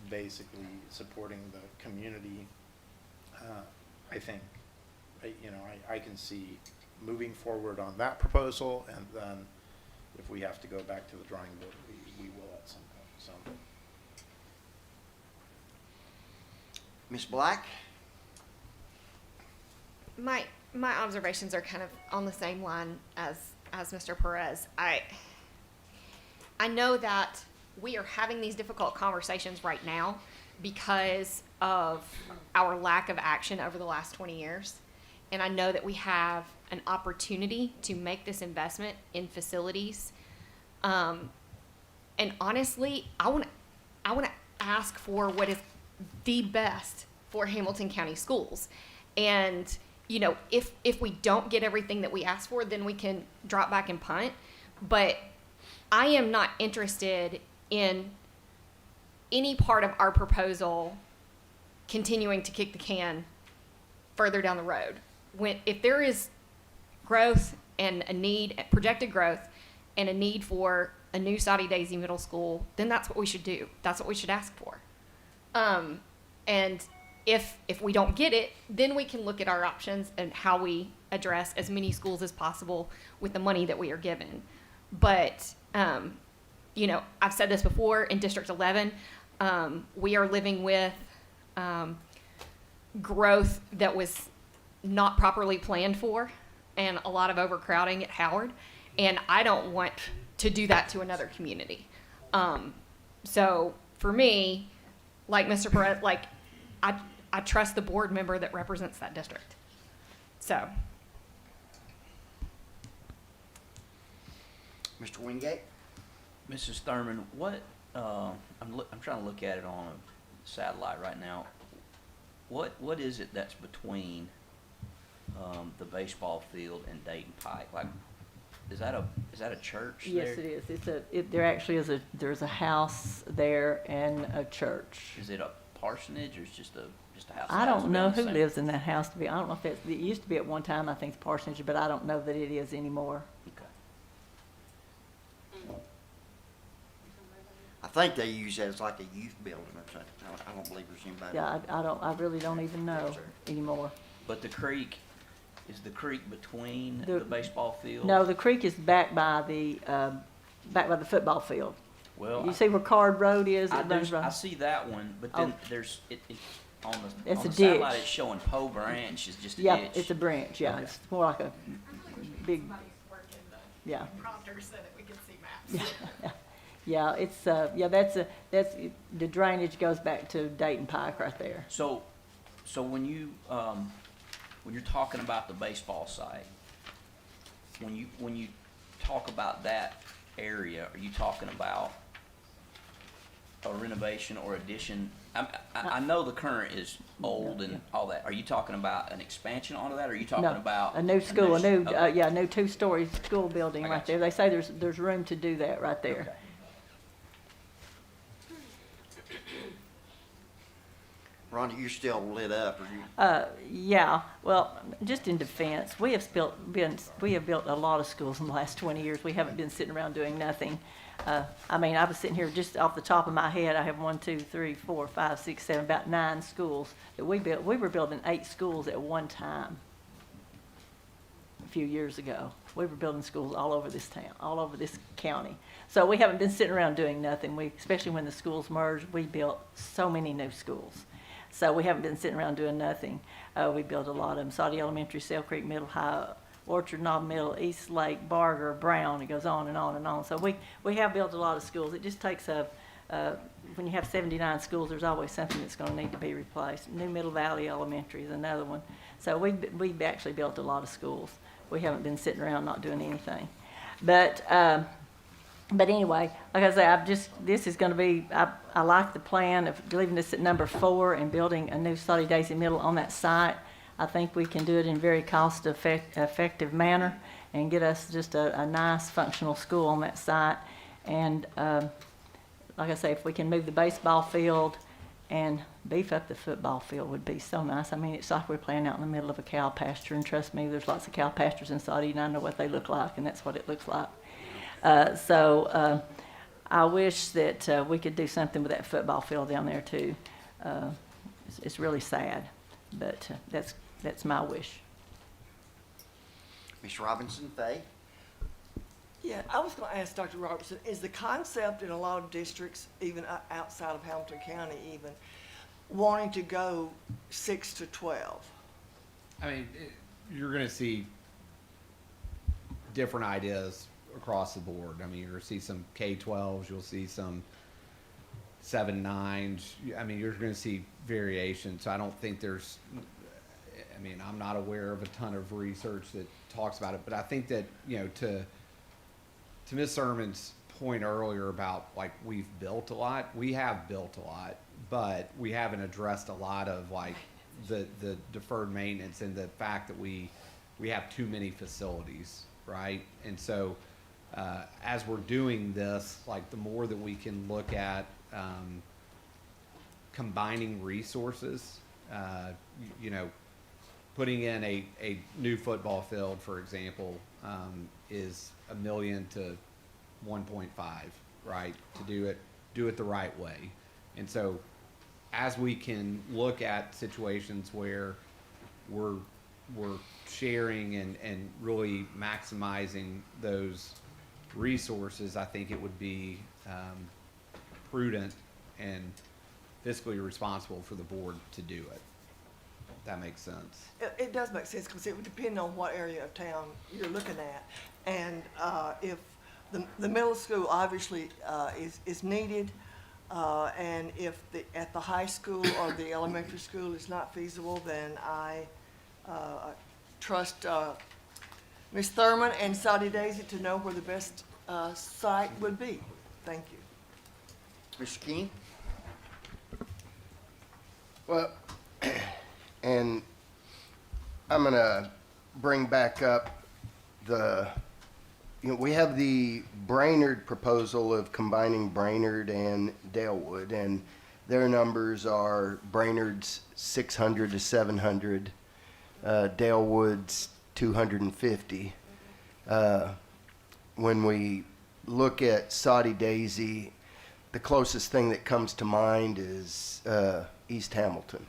basically supporting the community, I think, I can see moving forward on that proposal, and then if we have to go back to the drawing board, we will at some point. So, Ms. Black? My observations are kind of on the same line as Mr. Perez. I know that we are having these difficult conversations right now because of our lack of action over the last 20 years. And I know that we have an opportunity to make this investment in facilities. And honestly, I want to ask for what is the best for Hamilton County schools. And, if we don't get everything that we ask for, then we can drop back and punt. But I am not interested in any part of our proposal continuing to kick the can further down the road. If there is growth and a need, projected growth, and a need for a new Soddy-Daisy middle school, then that's what we should do. That's what we should ask for. And if we don't get it, then we can look at our options and how we address as many schools as possible with the money that we are given. But, I've said this before, in District 11, we are living with growth that was not properly planned for, and a lot of overcrowding at Howard, and I don't want to do that to another community. So for me, like Mr. Perez, I trust the board member that represents that district. So. Mr. Wingate? Mrs. Thurman, what, I'm trying to look at it on a satellite right now. What is it that's between the baseball field and Dayton Pike? Like, is that a church there? Yes, it is. There actually is there's a house there and a church. Is it a parsonage or is it just a house? I don't know who lives in that house. I don't know if it used to be at one time, I think, the parsonage, but I don't know that it is anymore. Okay. I think they use that as like a youth building or something. I don't believe there's anybody. Yeah, I really don't even know anymore. But the creek, is the creek between The- the baseball field? No, the creek is back by the football field. Well, You see where Card Road is? I It runs do, I right. see that one, but then Oh. there's, on the, It's on a the satellite, ditch. it's showing Poe Branch is just a Yeah, ditch. it's a branch, yeah. Okay. It's more like a big, Somebody's working the yeah. prompter so that we can see maps. Yeah, it's, yeah, that's, the drainage goes back to Dayton Pike right there. So when you're talking about the baseball site, when you talk about that area, are you talking about a renovation or addition? I know the current is old and all that. Are you talking about an expansion onto that, or are you talking No, about? a new school, okay. yeah, new two-story school building I right got there. you. They say there's room to do that right there. Okay. Rhonda, you're still lit up, are you? Yeah, well, just in defense, we have built a lot of schools in the last 20 years. We haven't been sitting around doing nothing. I mean, I was sitting here just off the top of my head. I have 1, 2, 3, 4, 5, 6, 7, about 9 schools that we built. We were building 8 schools at one time a few years ago. We were building schools all over this town, all over this county. So we haven't been sitting around doing nothing. Especially when the schools merged, we built so many new schools. So we haven't been sitting around doing nothing. We built a lot of them: Soddy Elementary, Sale Creek Middle, High Orchard, Knob Middle, East Lake, Barger, Brown. It goes on and on and on. So we have built a lot of schools. It just takes when you have 79 schools, there's always something that's going to need to be replaced. New Middle Valley Elementary is another one. So we've actually built a lot of schools. We haven't been sitting around not doing anything. But anyway, like I say, this is going to be, I like the plan of leaving this at number 4 and building a new Soddy-Daisy Middle on that site. I think we can do it in a very cost-effective manner and get us just a nice functional school on that site. And like I say, if we can move the baseball field and beef up the football field would be so nice. I mean, it's like we're playing out in the middle of a cow pasture, and trust me, there's lots of cow pastures in Soddy, and I know what they look like, and that's what it looks like. I wish that we could do something with that football field down there too. It's really sad, but that's my wish. Ms. Robinson, Faye? Yeah, I was going to ask Dr. Robertson, is the concept in a lot of districts, even outside of Hamilton County even, wanting to go 6 to 12? I mean, you're going to see different ideas across the board. I mean, you're going to see some K-12s, you'll see some 7-9s. I mean, you're going to see variation. So I don't think there's, I mean, I'm not aware of a ton of research that talks about it, but I think that, you know, to Ms. Sermon's point earlier about, like, we've built a lot, we have built a lot, but we haven't addressed a lot of, like, the deferred maintenance and the fact that we have too many facilities, right? And so as we're doing this, like, the more that we can look at combining resources, you know, putting in a new football field, for example, is $1 million to 1.5, right? To do it the right way. And so as we can look at situations where we're sharing and really maximizing those resources, I think it would be prudent and fiscally responsible for the board to do it. If that makes sense. It does make sense, because it would depend on what area of town you're looking at. And if the middle school obviously is needed, and if at the high school or the elementary school is not feasible, then I trust Ms. Thurman and Soddy-Daisy to know where the best site would be. Thank you. Mr. King? Well, and I'm going to bring back up we have the Brainerd proposal of combining Brainerd and Dalewood, and their numbers are Brainerd's 600 to 700, Dalewood's 250. When we look at Soddy-Daisy, the closest thing that comes to mind is East Hamilton.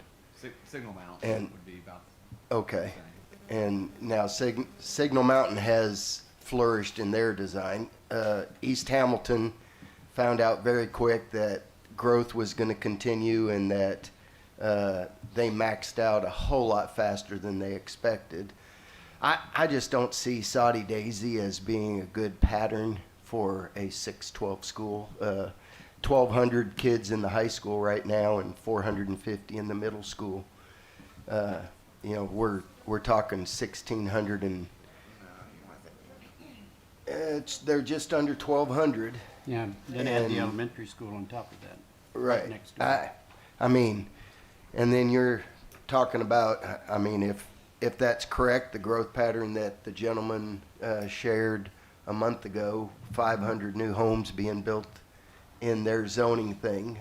Signal Mountain And- would be about Okay. the same. And now Signal Mountain has flourished in their design. East Hamilton found out very quick that growth was going to continue and that they maxed out a whole lot faster than they expected. I just don't see Soddy-Daisy as being a good pattern for a 612 school. 1,200 kids in the high school right now and 450 in the middle school. You know, we're talking 1,600 and they're just under 1,200. Yeah, then add the And- elementary school on top of that. Right. next door. I mean, and then you're talking about, I mean, if that's correct, the growth pattern that the gentleman shared a month ago, 500 new homes being built in their zoning thing.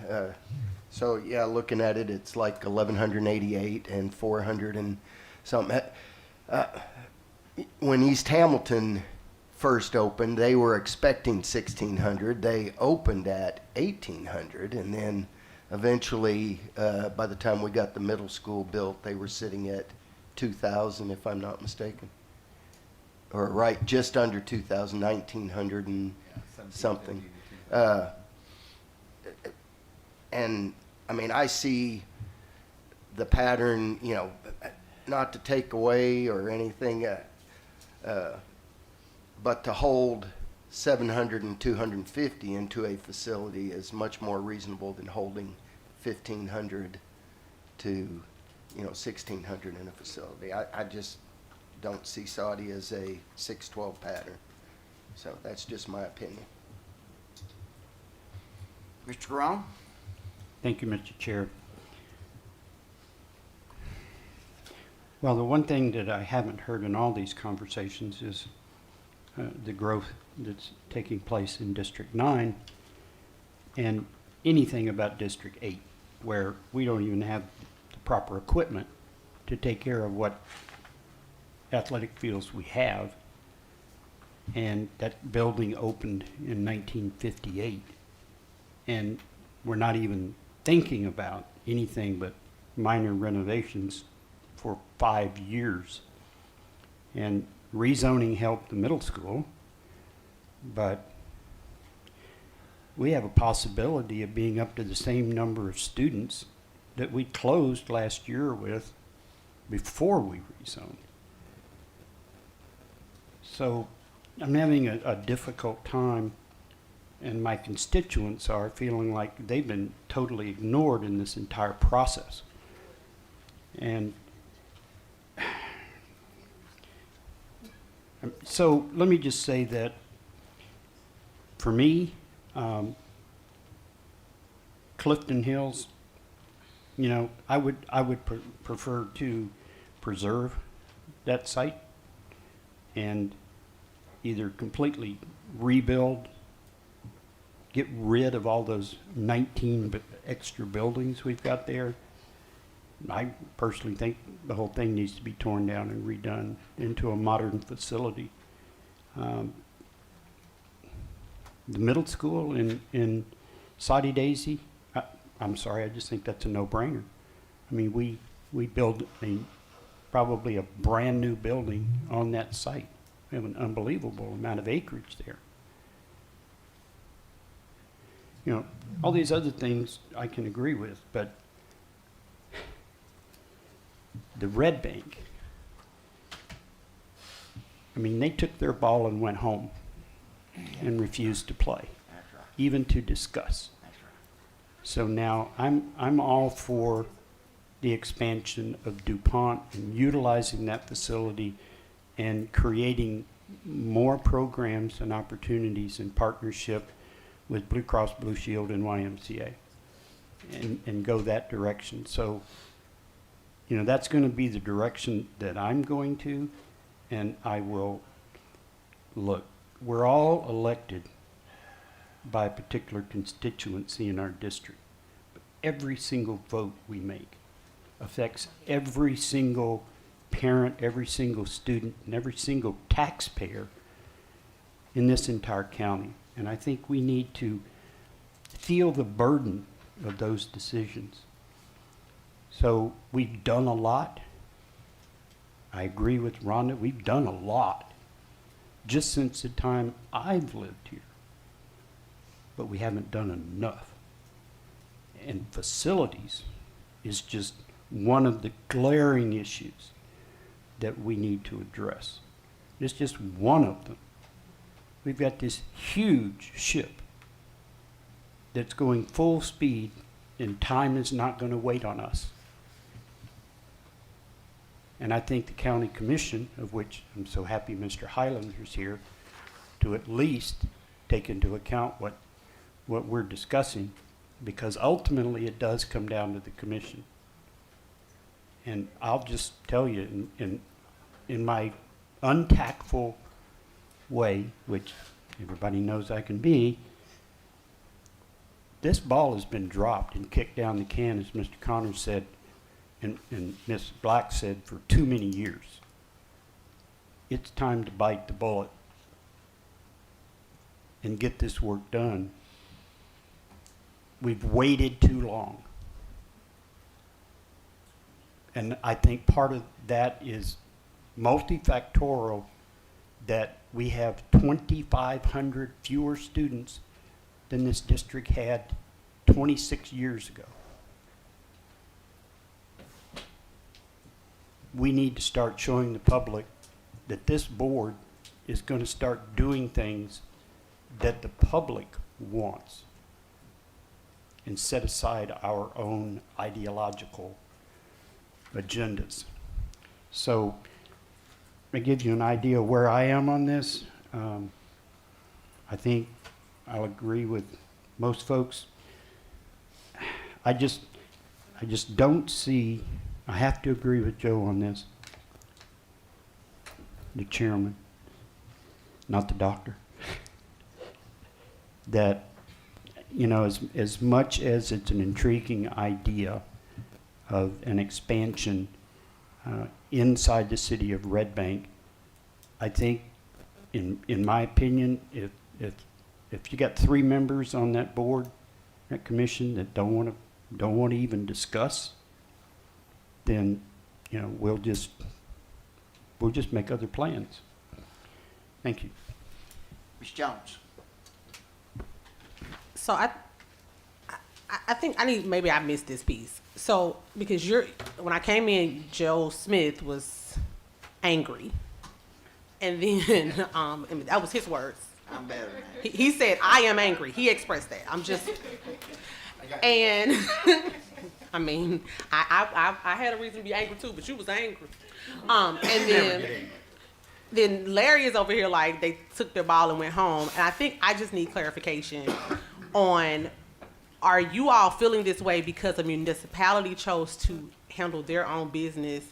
So yeah, looking at it, it's like 1,188 and 400 and something. When East Hamilton first opened, they were expecting 1,600. They opened at 1,800, and then eventually, by the time we got the middle school built, they were sitting at 2,000, if I'm not mistaken. Or right, just under 2,000, 1,900 and something. And I mean, I see the pattern, you know, not to take away or anything, but to hold 700 and 250 into a facility is much more reasonable than holding 1,500 to, you know, 1,600 in a facility. I just don't see Soddy as a 612 pattern. So that's just my opinion. Mr. Grom? Thank you, Mr. Chair. Well, the one thing that I haven't heard in all these conversations is the growth that's taking place in District 9 and anything about District 8, where we don't even have the proper equipment to take care of what athletic fields we have. And that building opened in 1958, and we're not even thinking about anything but minor renovations for 5 years. And rezoning helped the middle school, but we have a possibility of being up to the same number of students that we closed last year with before we rezoned. So I'm having a difficult time, and my constituents are feeling like they've been totally ignored in this entire process. And so let me just say that for me, Clifton Hills, you know, I would prefer to preserve that site and either completely rebuild, get rid of all those 19 extra buildings we've got there. I personally think the whole thing needs to be torn down and redone into a modern facility. The middle school in Soddy-Daisy, I'm sorry, I just think that's a no-brainer. I mean, we build probably a brand new building on that site. We have an unbelievable amount of acreage there. You know, all these other things I can agree with, but the Red Bank, I mean, they took their ball and went home and refused to play, That's right. even to discuss. That's right. So now I'm all for the expansion of DuPont and utilizing that facility and creating more programs and opportunities in partnership with Blue Cross Blue Shield and YMCA and go that direction. So, you know, that's going to be the direction that I'm going to, and I will look. We're all elected by a particular constituency in our district, but every single vote we make affects every single parent, every single student, and every single taxpayer in this entire county. And I think we need to feel the burden of those decisions. So we've done a lot. I agree with Rhonda, we've done a lot just since the time I've lived here. But we haven't done enough. And facilities is just one of the glaring issues that we need to address. It's just one of them. We've got this huge ship that's going full speed, and time is not going to wait on us. And I think the county commission, of which I'm so happy Mr. Highlander's here, to at least take into account what we're discussing, because ultimately it does come down to the commission. And I'll just tell you, in my untactful way, which everybody knows I can be, this ball has been dropped and kicked down the can, as Mr. Connors said, and Ms. Black said, for too many years. It's time to bite the bullet and get this work done. We've waited too long. And I think part of that is multifactorial, that we have 2,500 fewer students than this district had 26 years ago. We need to start showing the public that this board is going to start doing things that the public wants and set aside our own ideological agendas. So, to give you an idea of where I am on this, I think I'll agree with most folks. I just don't see, I have to agree with Joe on this, the chairman, not the doctor, that, you know, as much as it's an intriguing idea of an expansion inside the city of Red Bank, I think, in my opinion, if you got 3 members on that board, that commission, that don't want to even discuss, then, you know, we'll just make other plans. Thank you. Ms. Jones? So I think maybe I missed this piece. So because when I came in, Joe Smith was angry, and then and that was his words. I'm better than that. He said, "I am angry." He expressed that. I'm just, and I mean, I had a reason to be angry too, but you was angry. And then Larry is over here like they took their ball and went home, and I think I just need clarification on, are you all feeling this way because a municipality chose to handle their own business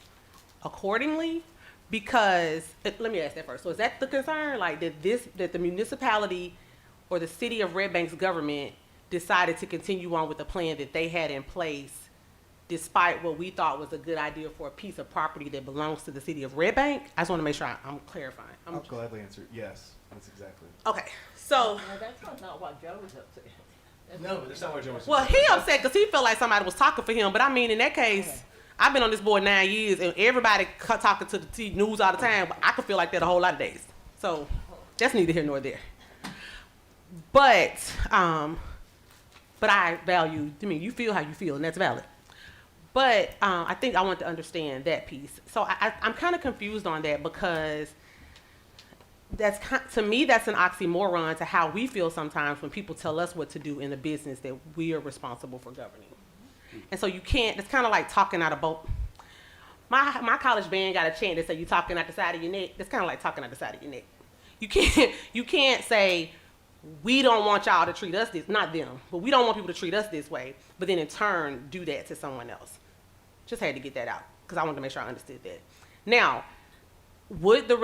accordingly? Because, let me ask that first. So is that the concern? Like that the municipality or the city of Red Bank's government decided to continue on with the plan that they had in place despite what we thought was a good idea for a piece of property that belongs to the city of Red Bank? I just want to make sure I'm clarifying. I'll gladly answer. Yes, that's exactly. Okay, so. No, that's not what Joe was upset. No, but that's not what Joe was. Well, he upset because he felt like somebody was talking for him. But I mean, in that case, I've been on this board 9 years, and everybody talking to the news all the time. But I could feel like that a whole lot of days. So that's neither here nor there. But I value. I mean, you feel how you feel, and that's valid. But I think I want to understand that piece. So I'm kind of confused on that, because to me, that's an oxymoron to how we feel sometimes when people tell us what to do in a business that we are responsible for governing. And so you can't, it's kind of like talking out of both. My college band got a chant that said, "You talking out the side of your neck." That's kind of like talking out the side of your neck. You can't say, "We don't want y'all to treat us this," not them, but we don't want people to treat us this way, but then in turn do that to someone else. Just had to get that out because I wanted to make sure I understood that. Now, would the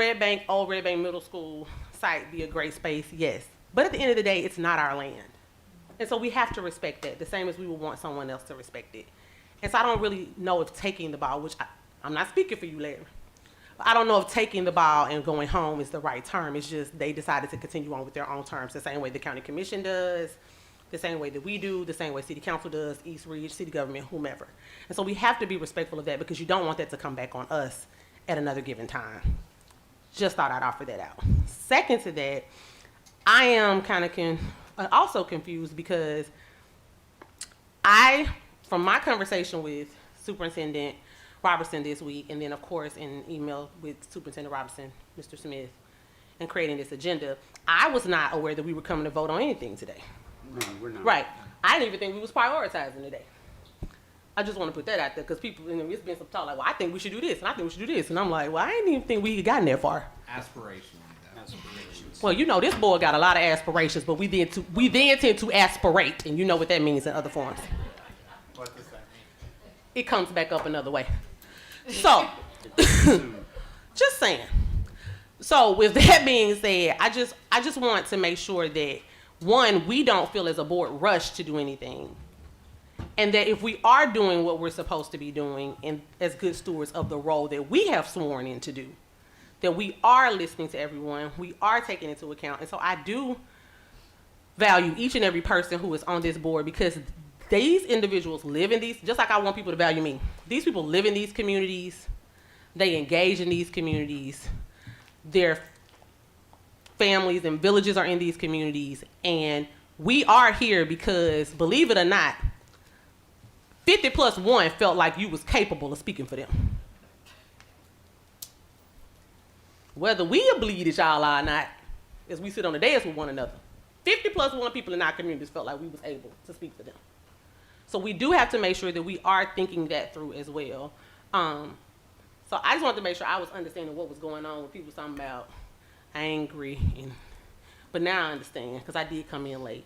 old Red Bank Middle School site be a great space? Yes. But at the end of the day, it's not our land. And so we have to respect that, the same as we would want someone else to respect it. And so I don't really know if taking the ball, which I'm not speaking for you, Larry. I don't know if taking the ball and going home is the right term. It's just they decided to continue on with their own terms, the same way the county commission does, the same way that we do, the same way city council does, East Ridge, city government, whomever. And so we have to be respectful of that because you don't want that to come back on us at another given time. Just thought I'd offer that out. Second to that, I am kind of also confused because from my conversation with Superintendent Robertson this week, and then of course in email with Superintendent Robertson, Mr. Smith, and creating this agenda, I was not aware that we were coming to vote on anything today. No, we're not. Right. I didn't even think we was prioritizing today. I just want to put that out there because people, it's been some talk like, well, I think we should do this, and I think we should do this. And I'm like, well, I didn't even think we had gotten that far. Aspirationally, though. Well, you know, this boy got a lot of aspirations, but we then tend to aspirate, and you know what that means in other forms. What does that mean? It comes back up another way. So, just saying. So with that being said, I just want to make sure that, one, we don't feel as a board rushed to do anything. And that if we are doing what we're supposed to be doing and as good stewards of the role that we have sworn in to do, that we are listening to everyone, we are taking into account. And so I do value each and every person who is on this board because these individuals live in these, just like I want people to value me. These people live in these communities. They engage in these communities. Their families and villages are in these communities. And we are here because, believe it or not, 50 plus 1 felt like you was capable of speaking for them. Whether we believe that y'all are or not, as we sit on the dais with one another, 50 plus 1 people in our communities felt like we was able to speak for them. So we do have to make sure that we are thinking that through as well. So I just wanted to make sure I was understanding what was going on when people were talking about angry, but now I understand because I did come in late.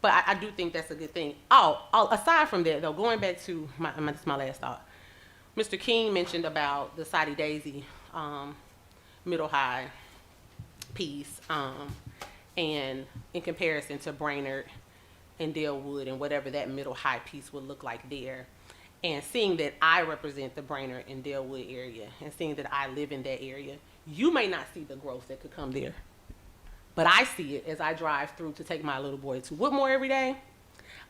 But I do think that's a good thing. Aside from that though, going back to my last thought, Mr. King mentioned about the Soddy-Daisy middle high piece, and in comparison to Brainerd and Dalewood and whatever that middle high piece would look like there. And seeing that I represent the Brainerd and Dalewood area and seeing that I live in that area, you may not see the growth that could come there. But I see it as I drive through to take my little boy to Woodmore every day.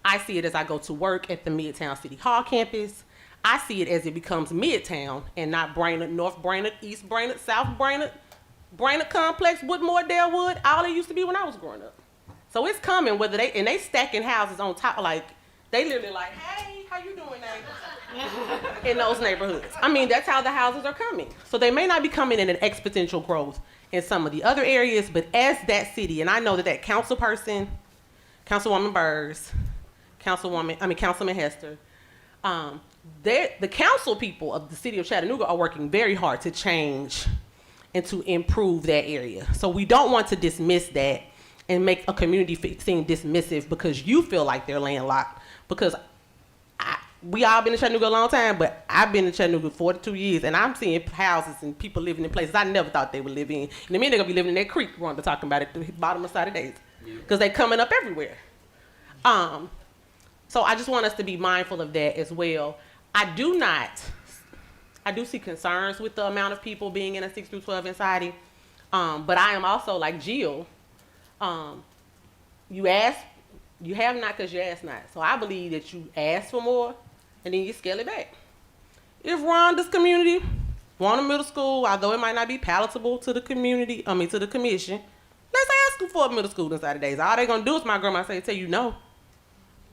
I see it as I go to work at the Midtown City Hall campus. I see it as it becomes Midtown and not Brainerd, North Brainerd, East Brainerd, South Brainerd, Brainerd Complex, Woodmore, Dalewood, all it used to be when I was growing up. So it's coming, they stacking houses on top, like, they literally like, hey, how you doing, neighbor? In those neighborhoods. I mean, that's how the houses are coming. So they may not be coming in an exponential growth in some of the other areas, but as that city, and I know that council person, Councilwoman Burrs, Councilman Hester, the council people of the city of Chattanooga are working very hard to change and to improve that area. So we don't want to dismiss that and make a community seem dismissive because you feel like they're landlocked. Because we all been in Chattanooga a long time, but I've been in Chattanooga 42 years, and I'm seeing houses and people living in places I never thought they would live in. In a minute, they're gonna be living in that creek Rhonda talking about at the bottom of Soddy-Daisy, because they're coming up everywhere. So I just want us to be mindful of that as well. I do see concerns with the amount of people being in a 6 through 12 in Soddy, but I am also like Jill. You have not because you ask not. So I believe that you ask for more and then you scale it back. If Rhonda's community want a middle school, although it might not be palatable to the community, to the commission, let's ask them for a middle school in Soddy-Daisy. All they're gonna do is my grandma tell you no.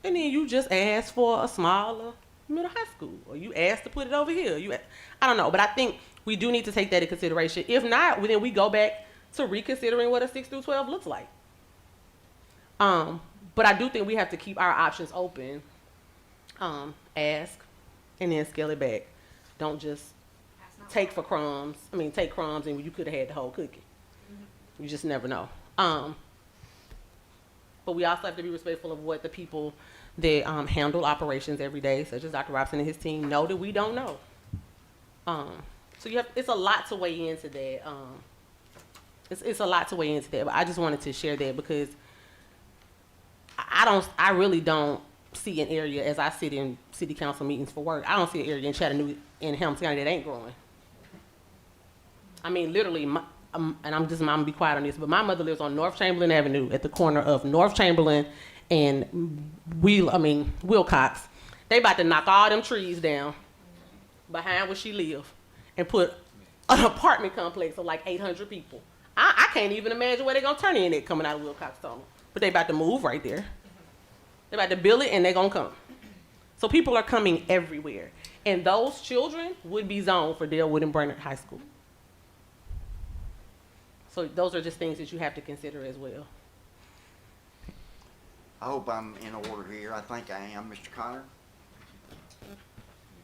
And then you just ask for a smaller middle high school, or you ask to put it over here. I don't know, but I think we do need to take that into consideration. If not, then we go back to reconsidering what a 6 through 12 looks like. But I do think we have to keep our options open. Ask, and then scale it back. Don't just take crumbs and you could have had the whole cookie. You just never know. But we also have to be respectful of what the people that handle operations every day, such as Dr. Robson and his team, know that we don't know. So it's a lot to weigh into that. It's a lot to weigh into that, but I just wanted to share that because I really don't see an area as I sit in city council meetings for work. I don't see an area in Chattanooga, in Hamilton County that ain't growing. I mean, literally, and I'm gonna be quiet on this, but my mother lives on North Chamberlain Avenue at the corner of North Chamberlain and Wilcox. They about to knock all them trees down behind where she live and put an apartment complex of like 800 people. I can't even imagine where they gonna turn in it coming out of Wilcox Tunnel. But they about to move right there. They about to build it and they gonna come. So people are coming everywhere. And those children would be zoned for Dalewood and Brainerd High School. So those are just things that you have to consider as well. I hope I'm in order here. I think I am. Mr. Connor?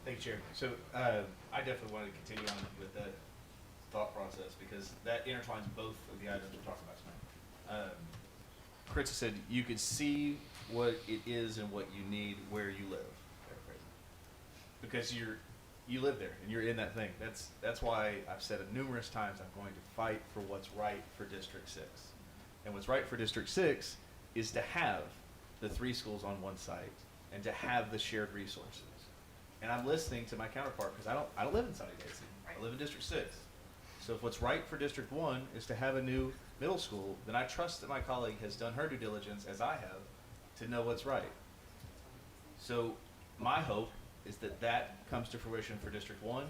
Thank you, Chair. So I definitely want to continue on with that thought process because that intertwines both of the items we're talking about tonight. Chris said you could see what it is and what you need where you live, because you live there and you're in that thing. That's why I've said it numerous times. I'm going to fight for what's right for District 6, and what's right for District 6 is to have the 3 schools on one site and to have the shared resources. And I'm listening to my counterpart because I don't live in Soddy-Daisy. I live in District 6. So if what's right for District 1 is to have a new middle school, then I trust that my colleague has done her due diligence, as I have, to know what's right. So my hope is that that comes to fruition for District 1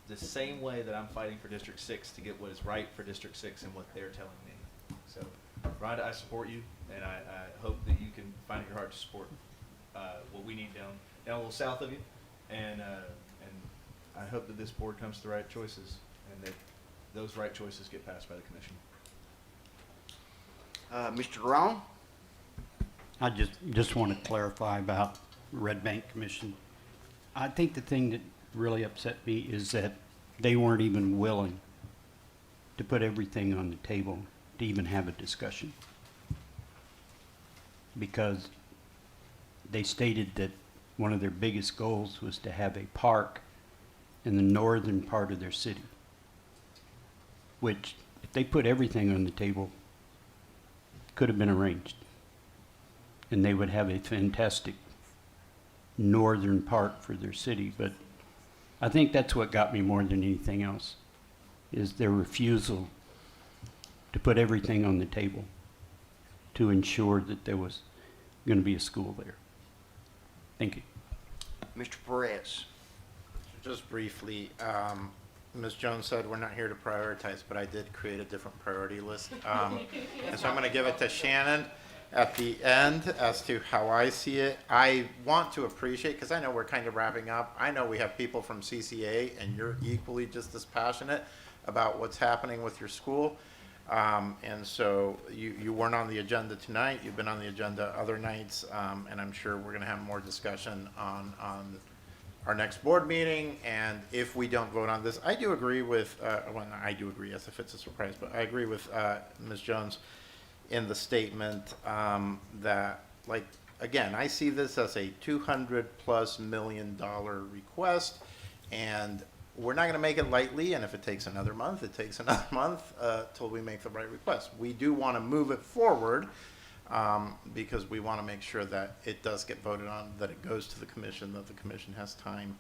the same way that I'm fighting for District 6 to get what is right for District 6 and what they're telling me. So, Rhonda, I support you, and I hope that you can find it in your heart to support what we need down a little south of you. And I hope that this board comes to the right choices and that those right choices get passed by the commission. Mr. Jerome? I just want to clarify about Red Bank Commission. I think the thing that really upset me is that they weren't even willing to put everything on the table to even have a discussion. Because they stated that one of their biggest goals was to have a park in the northern part of their city, which, if they put everything on the table, could have been arranged. And they would have a fantastic northern park for their city. But I think that's what got me more than anything else, is their refusal to put everything on the table to ensure that there was going to be a school there. Thank you. Mr. Perez? Just briefly, Ms. Jones said we're not here to prioritize, but I did create a different priority list. And so I'm going to give it to Shannon at the end as to how I see it. I want to appreciate, because I know we're kind of wrapping up, I know we have people from CCA, and you're equally just as passionate about what's happening with your school. And so you weren't on the agenda tonight, you've been on the agenda other nights, and I'm sure we're going to have more discussion on our next board meeting. And if we don't vote on this, I do agree with, well, I do agree as if it's a surprise, but I agree with Ms. Jones in the statement that, like, again, I see this as a $200+ million request, and we're not going to make it lightly, and if it takes another month, it takes another month till we make the right request. We do want to move it forward because we want to make sure that it does get voted on, that it goes to the commission, that the commission has time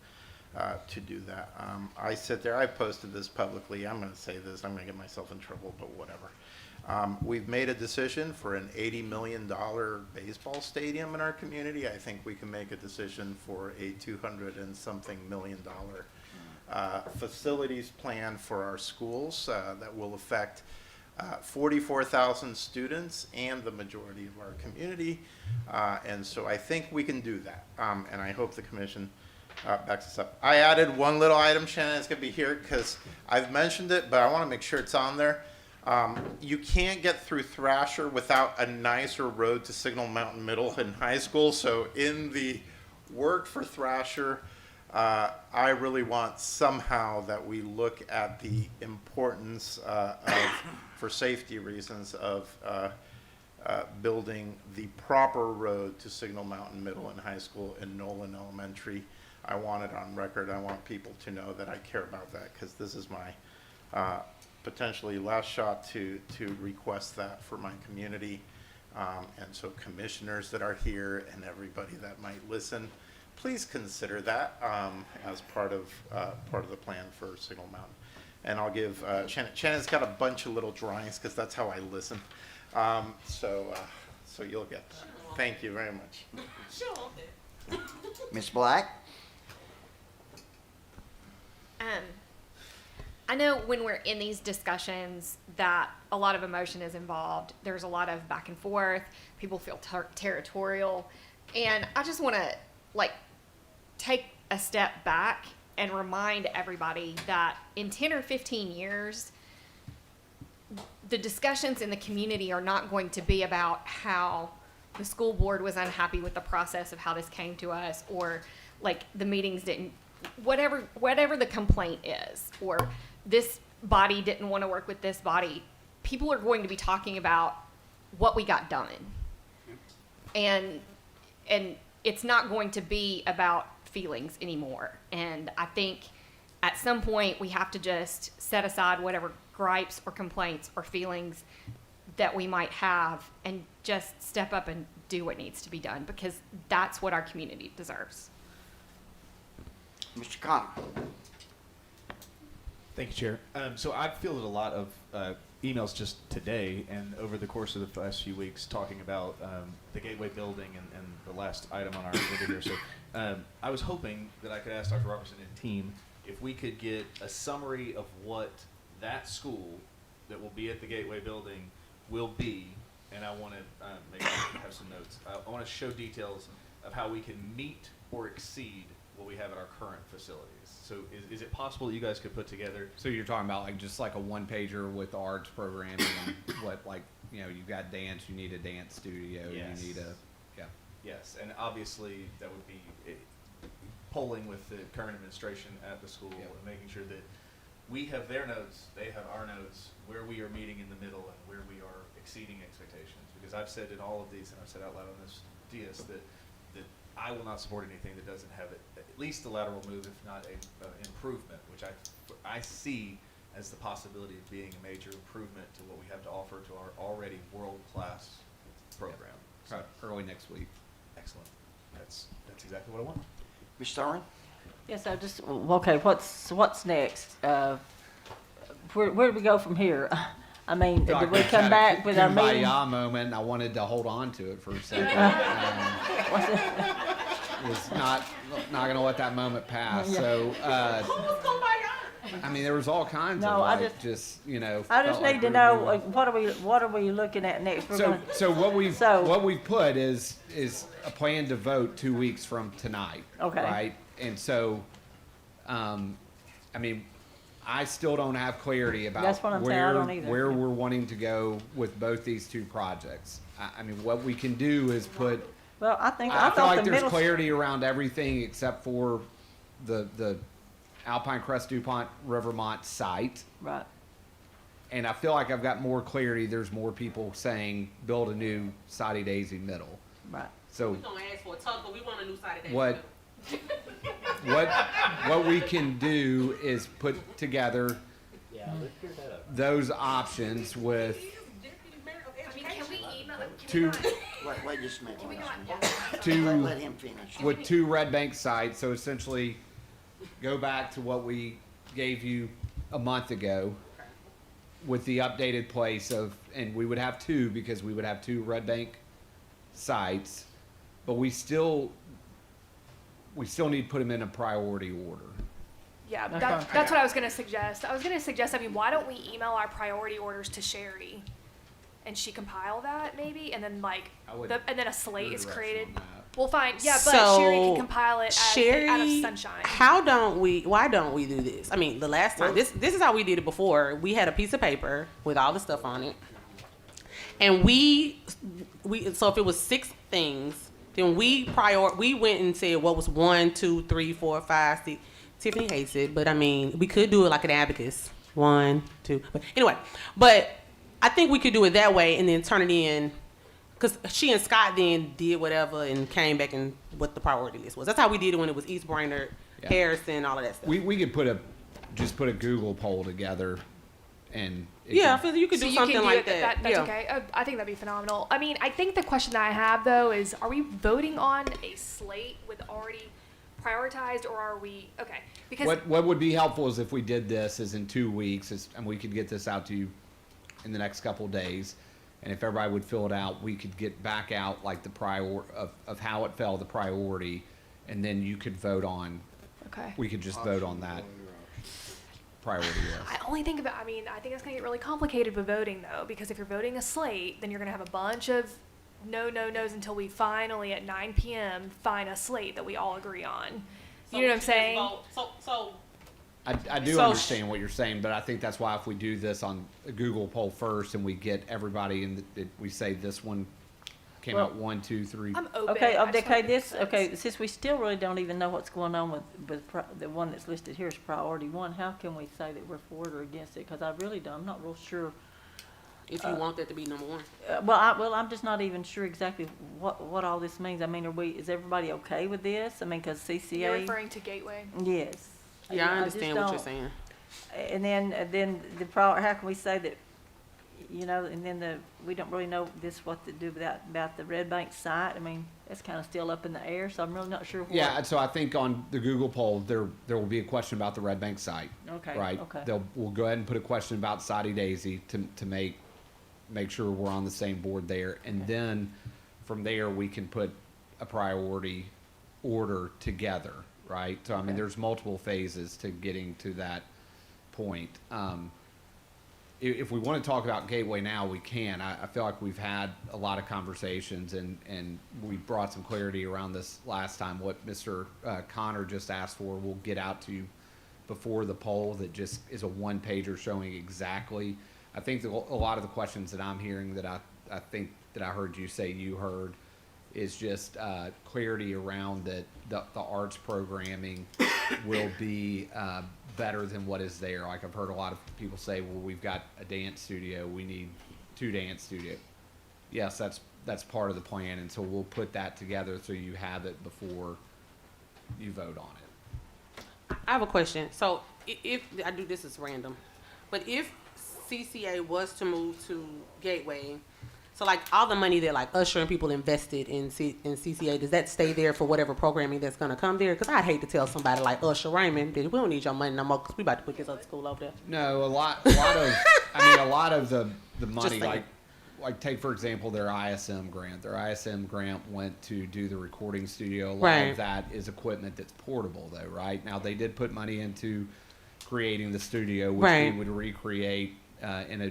to do that. I sit there, I posted this publicly, I'm going to say this, I'm going to get myself in trouble, but whatever. We've made a decision for an $80 million baseball stadium in our community. I think we can make a decision for a $200 and something million facilities plan for our schools that will affect 44,000 students and the majority of our community. And so I think we can do that. And I hope the commission backs us up. I added one little item, Shannon, it's gonna be here because I've mentioned it, but I wanna make sure it's on there. You can't get through Thrasher without a nicer road to Signal Mountain Middle and High School. So in the work for Thrasher, I really want somehow that we look at the importance for safety reasons of building the proper road to Signal Mountain Middle and High School and Nolan Elementary. I want it on record. I want people to know that I care about that because this is my potentially last shot to request that for my community. And so commissioners that are here and everybody that might listen, please consider that as part of the plan for Signal Mountain. And I'll give Shannon. Shannon's got a bunch of little drawings because that's how I listen. So you'll get that. Thank you very much. Ms. Black? I know when we're in these discussions that a lot of emotion is involved. There's a lot of back and forth. People feel territorial. And I just want to take a step back and remind everybody that in 10 or 15 years, the discussions in the community are not going to be about how the school board was unhappy with the process of how this came to us, or the meetings didn't, whatever the complaint is, or this body didn't want to work with this body. People are going to be talking about what we got done. And it's not going to be about feelings anymore. And I think at some point we have to just set aside whatever gripes or complaints or feelings that we might have and just step up and do what needs to be done, because that's what our community deserves. Mr. Connor? Thank you, Chair. So I've fielded a lot of emails just today and over the course of the last few weeks talking about the Gateway building and the last item on our agenda here. So I was hoping that I could ask Dr. Robertson and team if we could get a summary of what that school that will be at the Gateway building will be, and I want to make sure we have some notes. I want to show details of how we can meet or exceed what we have at our current facilities. So is it possible that you guys could put together? So you're talking about just like a one pager with arts programming and what, you've got dance, you need a dance studio, Yes. you need Yes, and obviously that would be polling with the current administration at the school and making sure that we have their notes, they have our notes, where we are meeting in the middle and where we are exceeding expectations. Because I've said in all of these, and I've said out loud on this dais, that I will not support anything that doesn't have at least a lateral move, if not a improvement, which I see as the possibility of being a major improvement to what we have to offer to our already world-class program. So early next week. Excellent. That's exactly what I want. Ms. Thorne? Yes, okay, what's next? Where do we go from here? I mean, do we come back with our meeting? Kumbaya moment, and I wanted to hold on to it for a second. Was not gonna let that moment pass. Yeah. So, I mean, there was all kinds No, of I I just need felt to know, what are we looking at next? So what we've put is a plan to vote 2 weeks from tonight. Okay. Right? And so, I mean, I still don't have clarity about That's what I'm saying, I don't either. where we're wanting to go with both these two projects. I mean, what we can do is put. Well, I I feel thought like the there's middle. clarity around everything except for the Alpine Crest DuPont Rivermont site. Right. And I feel like I've got more clarity. There's more people saying build a new Soddy-Daisy middle. Right. So Don't ask for a tug, but we want a new side of that. what we can do is put together those options with Can we email? two Wait just a minute. Let him finish. with two Red Bank sites. So essentially, go back to what we gave you a month ago with the updated place of, and we would have two because we would have two Red Bank sites, but we still need to put them in a priority order. Yeah, Okay. that's what I was going to suggest. I mean, why don't we email our priority orders to Sherry, and she compile that maybe, and then and then a slate is created. Well, fine, yeah, but Sherry can compile it out of Sunshine. Why don't we do this? I mean, the last time, this is how we did it before. We had a piece of paper with all the stuff on it. And so if it was 6 things, then we went and said what was 1, 2, 3, 4, 5, 6. Tiffany hates it, but I mean, we could do it like an abacus. 1, 2, but anyway, I think we could do it that way and then turn it in. Because she and Scott then did whatever and came back and what the priority list was. That's how we did it when it was East Brainerd, Harrison, all of that stuff. We could put a Google poll together, and I feel you could do something like that. That's okay. I think that'd be phenomenal. I mean, I think the question that I have though is, are we voting on a slate with already prioritized, or are we, okay, because. What would be helpful is if we did this is in 2 weeks, and we could get this out to you in the next couple of days. And if everybody would fill it out, we could get back out like the of how it fell, the priority, and then you could vote on, Okay. we could just vote on that priority I list. only think about, I mean, I think it's gonna get really complicated with voting though, because if you're voting a slate, then you're gonna have a bunch of no's until we finally at 9 p.m. find a slate that we all agree on. You know what I'm saying? So I do So- understand what you're saying, but I think that's why if we do this on a Google poll first and we get everybody in, we say this one came out 1, 2, 3. I'm open. Okay, I just okay, wanna make this, sense. okay, since we still really don't even know what's going on with the one that's listed here as priority one, how can we say that we're for it or against it? Because I really don't, I'm not real sure. if you want that to be number one. Well, I'm just not even sure exactly what all this means. I mean, is everybody okay with this? I mean, because CCA. You're referring to Gateway? Yes. Yeah, I just understand what you're don't- saying. And then how can we say that, you know, and then we don't really know what to do about the Red Bank site. I mean, that's kind of still up in the air, so I'm really not sure what. Yeah, and so I think on the Google poll, there will be a question about the Red Bank site. Okay, Right? okay. We'll go ahead and put a question about Soddy-Daisy to make sure we're on the same board there. And Okay. then from there, we can put a priority order together, right? So, I mean, Okay. there's multiple phases to getting to that point. If we want to talk about Gateway now, we can. I feel like we've had a lot of conversations and we brought some clarity around this last time. What Mr. Connor just asked for, we'll get out to you before the poll that just is a one-pager showing exactly. I think a lot of the questions that I'm hearing that I think that I heard you say you heard is just clarity around that the arts programming will be better than what is there. Like I've heard a lot of people say, well, we've got a dance studio, we need 2 dance studios. Yes, that's part of the plan, and so we'll put that together so you have it before you vote on it. I have a question. So if I do this is random, but if CCA was to move to Gateway, so like all the money that like Usher and people invested in CCA, does that stay there for whatever programming that's gonna come there? Because I'd hate to tell somebody like Usher Raymond that we don't need your money no more because we about to put this other school over there. No, a lot of, I mean, a lot of the money, saying. like take for example their ISM grant. Their ISM grant went to do the recording studio. A lot Right. of that is equipment that's portable though, right? Now they did put money into creating the studio, which Right. we would recreate in a,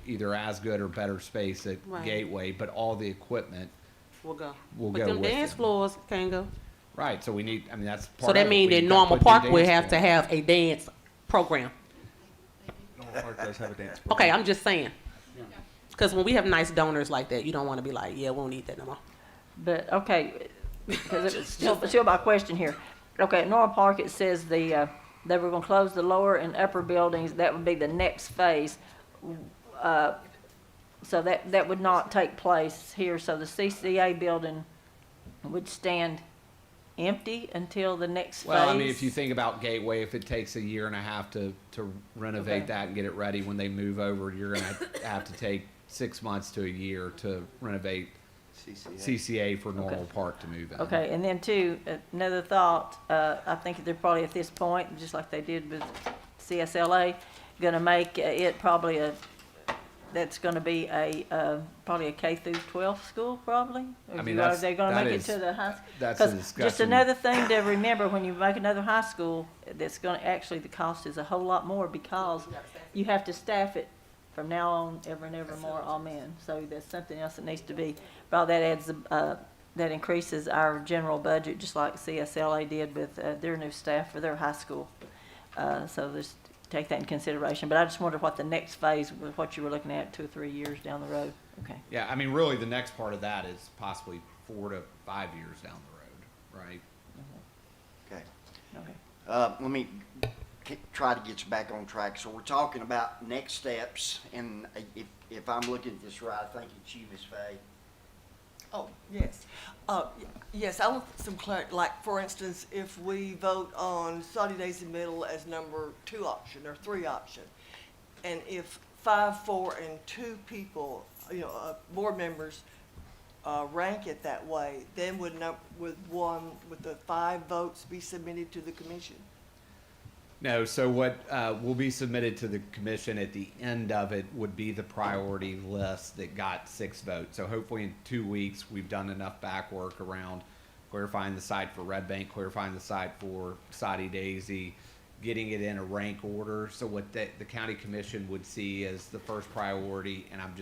either as good or better space at Right. Gateway, but all the equipment, We'll go. We'll but go them with dance them. floors can't go. right? So we need, I mean, that's part So of that it. means We that gotta Normal put new Park will dance have to floors. have a dance program. Park does have a dance. Okay, I'm just saying. Because when we have nice donors like that, you don't want to be like, yeah, we won't need that no more. But, okay, because it's still my question here. Okay, at Normal Park, it says they were gonna close the lower and upper buildings, that would be the next phase. So that would not take place here, so the CCA building would stand empty until the next phase? Well, I mean, if you think about Gateway, if it takes a year and a half to renovate Okay. that and get it ready when they move over, you're gonna have to take 6 months to a year to renovate CCA for Normal Park to move in. Okay, and then too, another thought, I think they're probably at this point, just like they did with CSLA, gonna make it probably that's gonna be probably a K through 12 school, probably? Or I mean, are they gonna that make it is- to the high? that's a 'Cause just discussion. another thing to remember, when you make another high school, that's gonna, actually, the cost is a whole lot more because you have to staff it from now on, ever and ever more, amen. So that's something else that needs to be, well, that adds, that increases our general budget, just like CSLA did with their new staff for their high school. So just take that in consideration. But I just wonder what the next phase, what you were looking at 2 or 3 years down the road. Okay. Yeah, I mean, really, the next part of that is possibly 4 to 5 years down the road, right? Okay. Okay. Let me try to get you back on track. So we're talking about next steps, and if I'm looking at this right, I think it's you, Ms. Fay. Oh, yes. Yes, I want some clarity, like, for instance, if we vote on Soddy-Daisy Middle as number 2 option or 3 option, and if 5, 4, and 2 people, board members rank it that way, then would the 5 votes be submitted to the commission? No, so what will be submitted to the commission at the end of it would be the priority list that got 6 votes. So hopefully in 2 weeks, we've done enough back work around clarifying the site for Red Bank, clarifying the site for Soddy-Daisy, getting it in a rank order. So what the county commission would see as the first priority, and I'm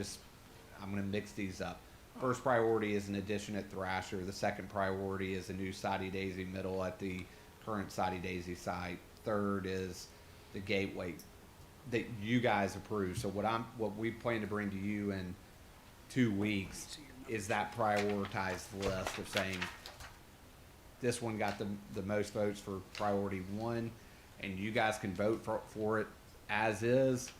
gonna mix these up. First priority is an addition at Thrasher. The second priority is a new Soddy-Daisy middle at the current Soddy-Daisy site. Third is the gateway that you guys approve. So what we plan to bring to you in 2 weeks is that prioritized list of saying, this one got the most votes for priority 1, and you guys can vote for it as is,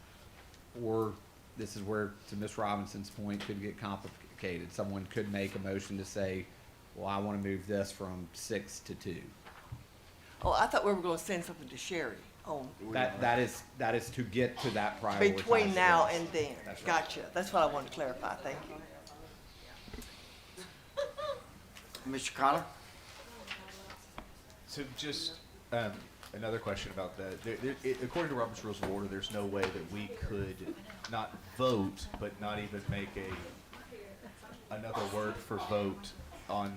or this is where, to Ms. Robinson's point, could get complicated. Someone could make a motion to say, well, I want to move this from 6 to 2. Oh, I thought we were gonna send something to Sherry on, That is to get to that prioritized between now list. and then. That's right. Gotcha. That's what I wanted to clarify. Thank you. Mr. Connor? So just another question about that. According to Robert's Rules of Order, there's no way that we could not vote, but not even make another word for vote on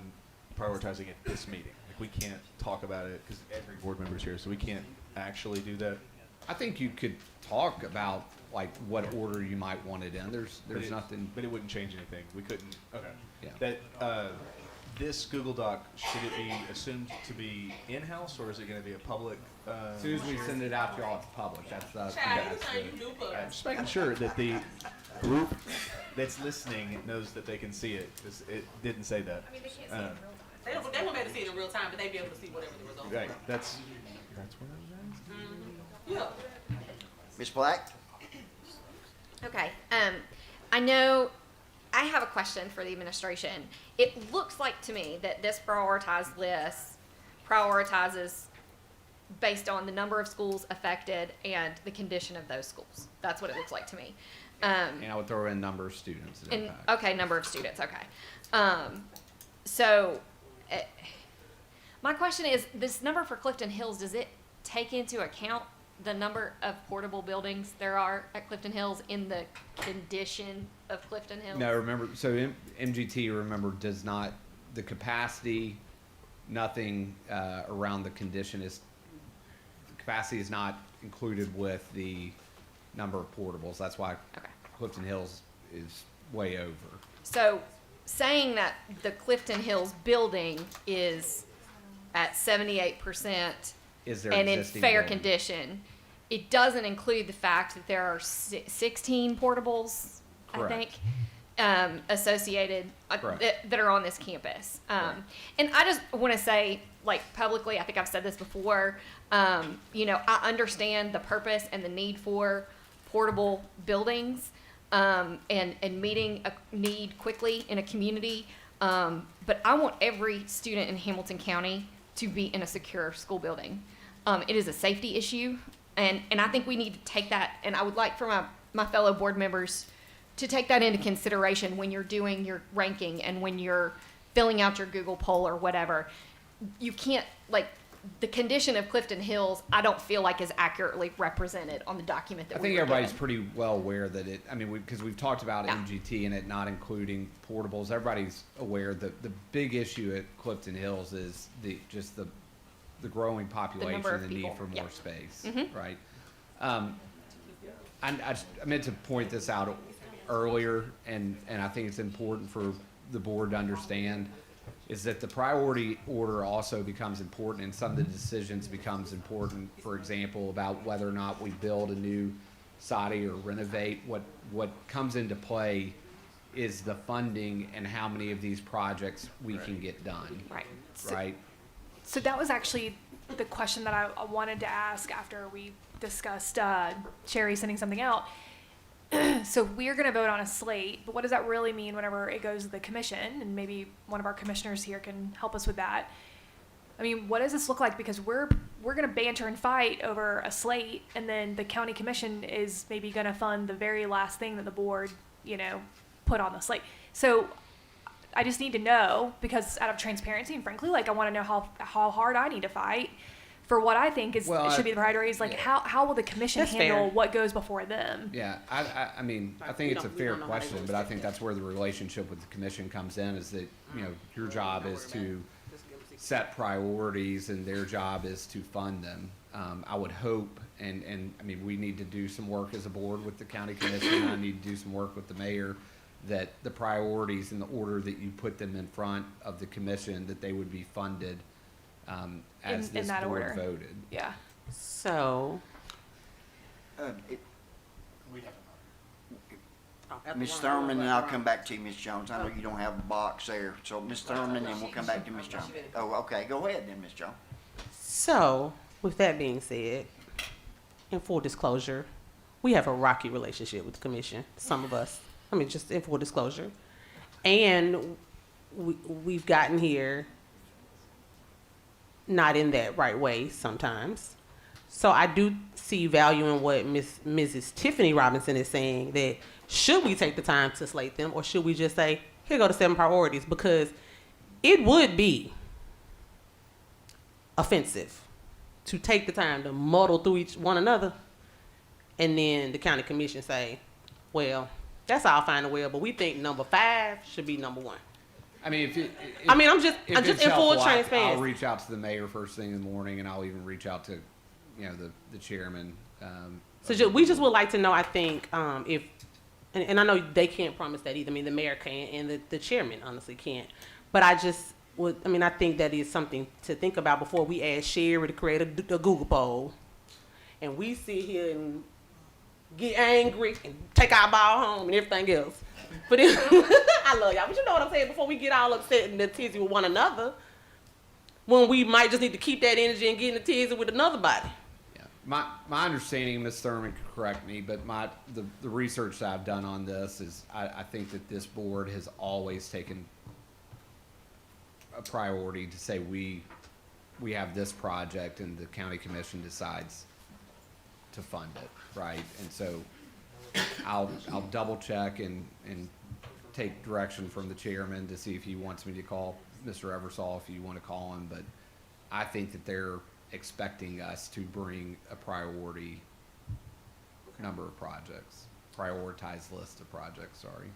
prioritizing at this meeting. Like, we can't talk about it because every board member's here, so we can't actually do that. I think you could talk about like what order you might want it in. There's nothing. But it wouldn't change anything. We couldn't. Okay. Yeah. That this Google Doc, should it be assumed to be in-house, or is it going to be a public? As soon as we send it out to y'all, it's public. That's I'm just making sure that the group that's listening knows that they can see it, because it didn't say that. I mean, they can't see it in real time. They won't be able to see it in real time, but they'd be able to see whatever the results Right. are. That's what I was asking. Yeah. Ms. Black? Okay, I know, I have a question for the administration. It looks like to me that this prioritized list prioritizes based on the number of schools affected and the condition of those schools. That's what it looks like to me. And I would throw in number of students. At And, impact. okay, number of students, okay. So, my question is, this number for Clifton Hills, does it take into account the number of portable buildings there are at Clifton Hills in the condition of Clifton Hills? No, remember, so MGT, remember, does not, the capacity, nothing around the condition is, the capacity is not included with the number of portables. That's why Okay. Clifton Hills is way over. So, saying that the Clifton Hills building is at 78% Is there and in existing fair building? condition, it doesn't include the fact that there are 16 portables, Correct. I think, associated Correct. that are on this campus. And I just want to say, like, publicly, I think I've said this before, you know, I understand the purpose and the need for portable buildings, and meeting a need quickly in a community. But I want every student in Hamilton County to be in a secure school building. It is a safety issue, and I think we need to take that, and I would like for my fellow board members to take that into consideration when you're doing your ranking and when you're filling out your Google poll or whatever. You can't, like, the condition of Clifton Hills, I don't feel like is accurately represented on the document that I we think were everybody's given. pretty well aware that it, I mean, because we've talked about Yeah. MGT and it not including portables. Everybody's aware that the big issue at Clifton Hills is the growing population of and the need people. for more Yeah. space, Mhm. right? I meant to point this out earlier, and I think it's important for the board to understand, is that the priority order also becomes important, and some of the decisions becomes important. For example, about whether or not we build a new Soddy or renovate. What comes into play is the funding and how many of these projects we can get done. Right. Right. So that was actually the question that I wanted to ask after we discussed Sherry sending something out. So we're going to vote on a slate, but what does that really mean whenever it goes to the commission? And maybe one of our commissioners here can help us with that. I mean, what does this look like? Because we're going to banter and fight over a slate, and then the county commission is maybe going to fund the very last thing that the board, you know, put on the slate. So I just need to know, because out of transparency and frankly, like I want to know how hard I need to fight for what I think is Well, should be the priorities. Like yeah. how will the commission That's handle fair. what goes before them? Yeah, I mean, I Like, think we it's a don't- we fair don't know how they question, will but I sit think there. that's where the relationship with the commission comes in, is that, you know, your job is to set priorities and their job is to fund them. I would hope, and I mean, we need to do some work as a board with the county commission, I need to do some work with the mayor, that the priorities in the order that you put them in front of the commission, that they would be funded, as In this that board order. voted. Yeah. So, Ms. Thurman, and I'll come back to you, Ms. Jones. I know you don't have a box there. So Ms. Thurman, and we'll come back to Ms. Jones. Oh, okay, go ahead then, Ms. Jones. so with that being said, in full disclosure, we have a rocky relationship with the commission. Some of us, I mean, just in full disclosure, and we've gotten here not in that right way sometimes. So I do see value in what Mrs. Tiffany Robinson is saying, that should we take the time to slate them, or should we just say, here go the 7 priorities? Because it would be offensive to take the time to muddle through each one another, and then the county commission say, well, that's all fine and well, but we think number 5 should be number 1. I mean, I'm just if it's in full helpful, transparency. I'll reach out to the mayor first thing in the morning, and I'll even reach out to, you know, the chairman. So we just would like to know, I think, if, and I know they can't promise that either. I mean, the mayor can't, and the chairman honestly can't. But I just would, I mean, I think that is something to think about before we ask Sherry to create a Google poll, and we sit here and get angry and take our ball home and everything else. But then, I love y'all, but you know what I'm saying, before we get all upset and the tizzy with one another, when we might just need to keep that energy and get in the tizzy with another body. Yeah. My understanding, Ms. Thurman could correct me, but the research that I've done on this is I think that this board has always taken a priority to say we have this project and the county commission decides to fund it, right? And so I'll double check and take direction from the chairman to see if he wants me to call Mr. Eversole, if you want to call him, but I think that they're expecting us to bring a priority number of projects, prioritized list of projects, sorry.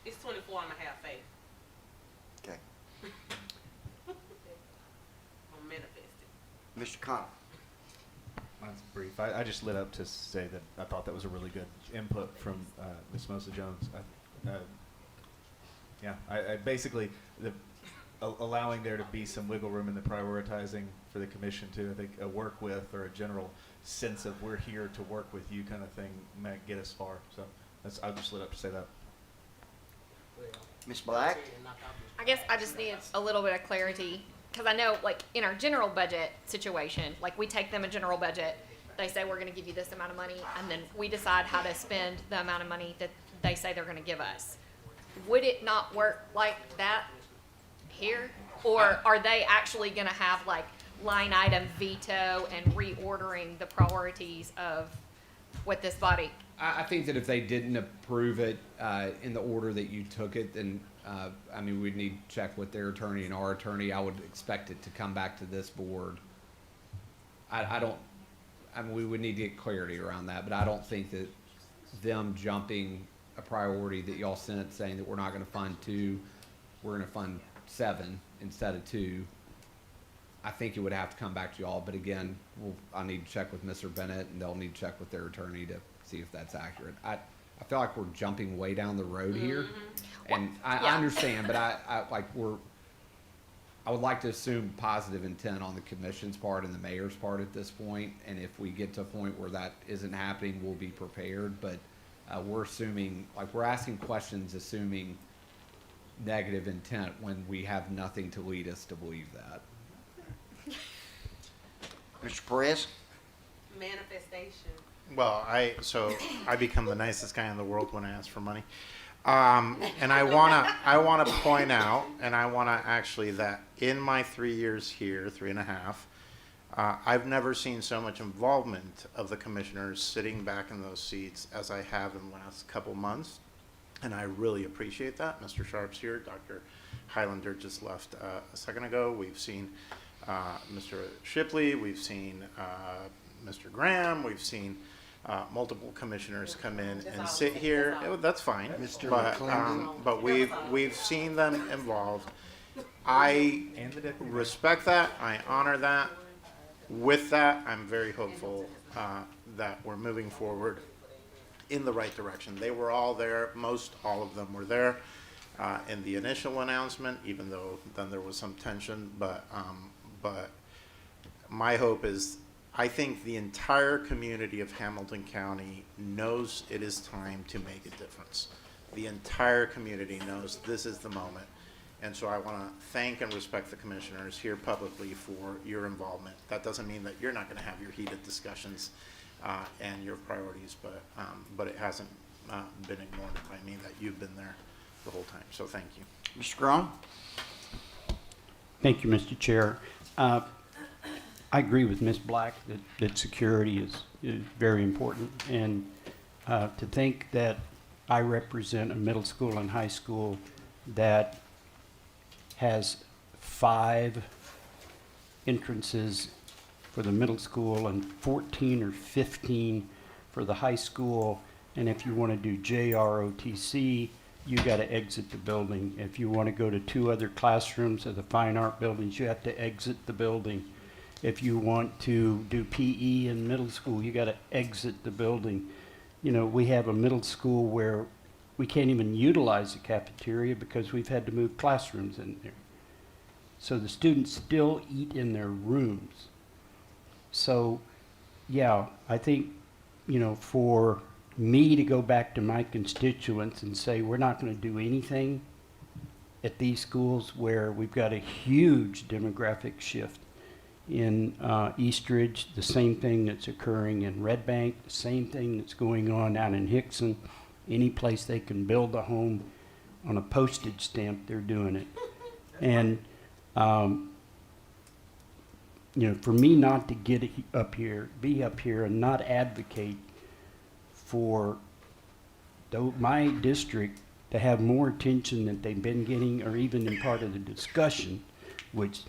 It's 24 and a half faith. Okay. I'm manifesting. Mr. Connor. Mine's brief. I just lit up to say that I thought that was a really good input from Ms. Mosa Jones. I basically allowing there to be some wiggle room in the prioritizing for the commission too. I think a work with, or a general sense of we're here to work with you kind of thing might get us far. So I just lit up to say that. Ms. Black? I guess I just need a little bit of clarity, because I know, like, in our general budget situation, like, we take them a general budget, they say we're gonna give you this amount of money, and then we decide how to spend the amount of money that they say they're gonna give us. Would it not work like that here? Or are they actually gonna have, like, line item veto and reordering the priorities of what this body? I think that if they didn't approve it in the order that you took it, then I mean, we'd need to check with their attorney and our attorney. I would expect it to come back to this board. I mean, we would need to get clarity around that, but I don't think that them jumping a priority that y'all sent saying that we're not going to fund 2, we're going to fund 7 instead of 2. I think it would have to come back to y'all, but again, I need to check with Mr. Bennett, and they'll need to check with their attorney to see if that's accurate. I feel like we're jumping way down the road here, and I Yeah. understand, but I would like to assume positive intent on the commission's part and the mayor's part at this point, and if we get to a point where that isn't happening, we'll be prepared, but we're assuming, like, we're asking questions assuming negative intent when we have nothing to lead us to believe that. Mr. Perez? Manifestation. Well, I become the nicest guy in the world when I ask for money. And I wanna point out, and I wanna actually, that in my 3 years here, 3.5, I've never seen so much involvement of the commissioners sitting back in those seats as I have in the last couple months. And I really appreciate that. Mr. Sharp's here. Dr. Highlander just left a second ago. We've seen Mr. Shipley. We've seen Mr. Graham. We've seen multiple commissioners come in and sit here. That's fine. Mr. But, McClendon. but we've seen them involved. I And the deputy. respect that. I honor that. With that, I'm very hopeful that we're moving forward in the right direction. They were all there. Most all of them were there in the initial announcement, even though then there was some tension. But my hope is, I think the entire community of Hamilton County knows it is time to make a difference. The entire community knows this is the moment. And so I want to thank and respect the commissioners here publicly for your involvement. That doesn't mean that you're not going to have your heated discussions and your priorities, but it hasn't been ignored by me that you've been there the whole time. So thank you. Mr. Cron? Thank you, Mr. Chair. I agree with Ms. Black that security is very important. And to think that I represent a middle school and high school that has 5 entrances for the middle school and 14 or 15 for the high school. And if you want to do JROTC, you got to exit the building. If you want to go to 2 other classrooms of the fine art buildings, you have to exit the building. If you want to do PE in middle school, you got to exit the building. You know, we have a middle school where we can't even utilize the cafeteria because we've had to move classrooms in there. So the students still eat in their rooms. So, yeah, I think, you know, for me to go back to my constituents and say we're not going to do anything at these schools where we've got a huge demographic shift in Eastridge, the same thing that's occurring in Red Bank, the same thing that's going on out in Hickson. Any place they can build a home on a postage stamp, they're doing it. And, you know, for me not to get up here, be up here and not advocate for my district to have more attention that they've been getting, or even in part of the discussion, which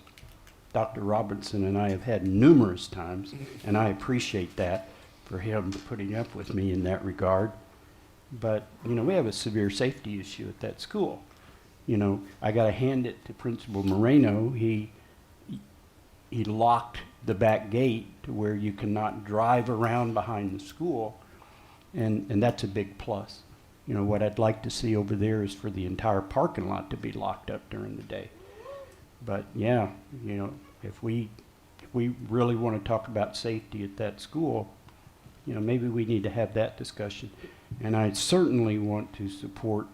Dr. Robinson and I have had numerous times, and I appreciate that for him putting up with me in that regard. But, you know, we have a severe safety issue at that school. You know, I got to hand it to Principal Moreno. He locked the back gate to where you cannot drive around behind the school, and that's a big plus. You know, what I'd like to see over there is for the entire parking lot to be locked up during the day. But yeah, you know, if we really want to talk about safety at that school, you know, maybe we need to have that discussion. And I certainly want to support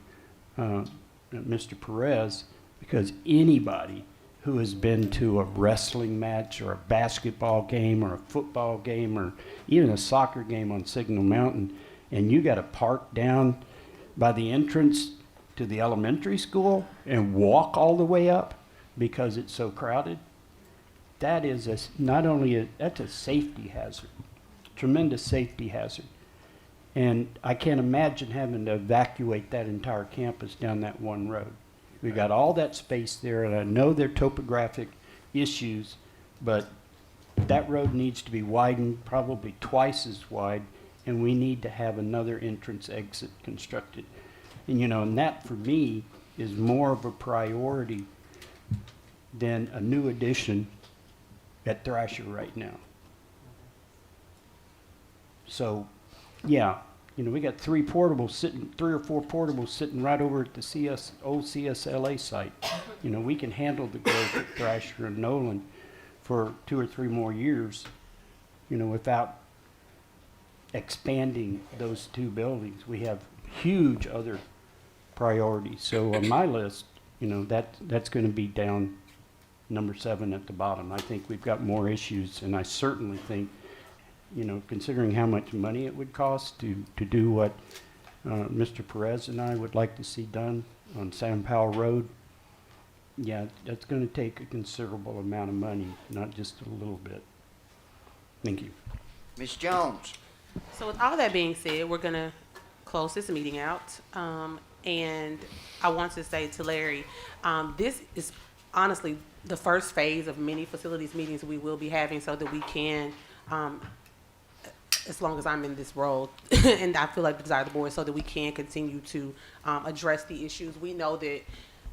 Mr. Perez, because anybody who has been to a wrestling match or a basketball game or a football game or even a soccer game on Signal Mountain, and you got to park down by the entrance to the elementary school and walk all the way up because it's so crowded, that is that's a safety hazard, tremendous safety hazard. And I can't imagine having to evacuate that entire campus down that one road. We've got all that space there, and I know there are topographic issues, but that road needs to be widened, probably twice as wide, and we need to have another entrance exit constructed. And, you know, and that for me is more of a priority than a new addition at Thrasher right now. So, yeah, you know, we got 3 or 4 portables sitting right over at the old CSLA site. You know, we can handle the growth at Thrasher and Nolan for 2 or 3 more years, you know, without expanding those 2 buildings. We have huge other priorities. So on my list, you know, that's going to be down number 7 at the bottom. I think we've got more issues, and I certainly think, you know, considering how much money it would cost to do what Mr. Perez and I would like to see done on Sam Powell Road, yeah, that's going to take a considerable amount of money, not just a little bit. Thank you. Ms. Jones? So with all that being said, we're going to close this meeting out. And I want to say to Larry, this is honestly the first phase of many facilities meetings we will be having so that we can, as long as I'm in this role, and I feel like the desire of the board, so that we can continue to address the issues. We know that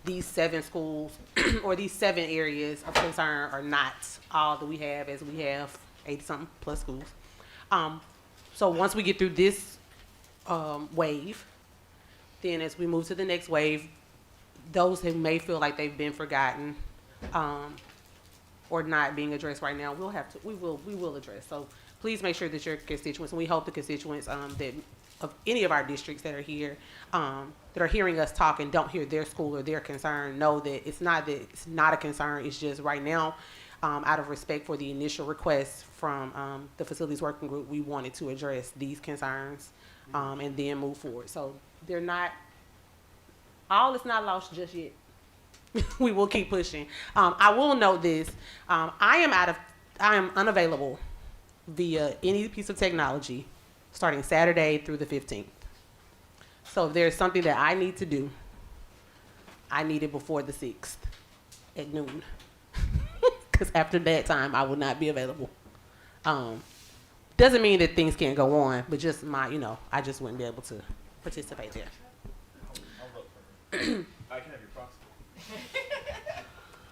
these 7 schools or these 7 areas of concern are not all that we have, as we have 80-something plus schools. So once we get through this wave, then as we move to the next wave, those who may feel like they've been forgotten or not being addressed right now, we will address. So please make sure that your constituents, and we hope the constituents that of any of our districts that are here, that are hearing us talk and don't hear their school or their concern, know that it's not a concern. It's just right now, out of respect for the initial request from the facilities working group, we wanted to address these concerns and then move forward. So all is not lost just yet. We will keep pushing. I will note this. I am unavailable via any piece of technology starting Saturday through the 15th. So if there's something that I need to do, I need it before the 6th at noon. Because after that time, I will not be available. Doesn't mean that things can't go on, but just I just wouldn't be able to participate there. I'll vote for her. I can have your proxy.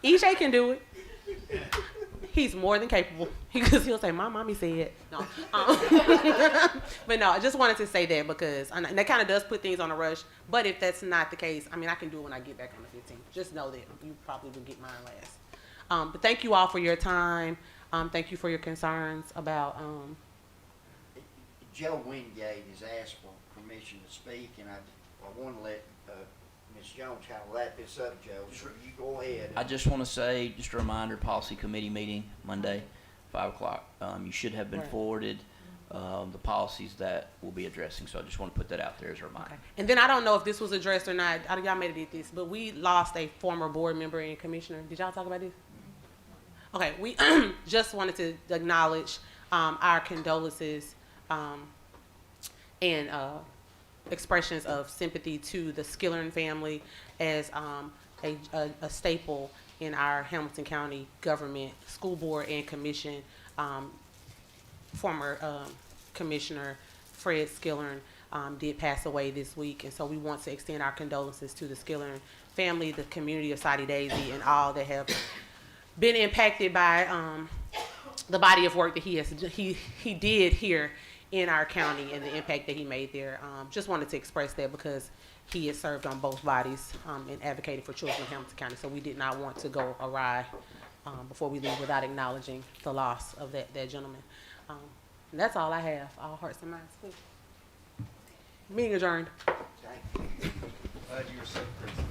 EJ can do it. He's more than capable, because he'll say, "My mommy said." No, but no, I just wanted to say that because and that kind of does put things on a rush. But if that's not the case, I mean, I can do it when I get back on the 15th. Just know that you probably will get mine last. But thank you all for your time. Thank you for your concerns about. Joe Wingate has asked for permission to speak, and I want to let Ms. Jones kind of wrap this up, Joe. So you go ahead. I just want to say, just a reminder, policy committee meeting Monday, 5 o'clock. You should have been Right. forwarded the policies that we'll be addressing. So I just want to put that out there as a reminder. And then I don't know if this was addressed or not. Y'all may have did this, but we lost a former board member and commissioner. Did y'all talk about this? Okay, we just wanted to acknowledge our condolences and expressions of sympathy to the Skillern family as a staple in our Hamilton County government, school board and commission. Former Commissioner Fred Skillern did pass away this week, and so we want to extend our condolences to the Skillern family, the community of Soddy-Daisy, and all that have been impacted by the body of work that he did here in our county and the impact that he made there. Just wanted to express that because he has served on both bodies and advocated for children in Hamilton County, so we did not want to go awry before we leave without acknowledging the loss of that gentleman. And that's all I have. All hearts and minds clear. Meeting adjourned. Thank you. Glad you were so present.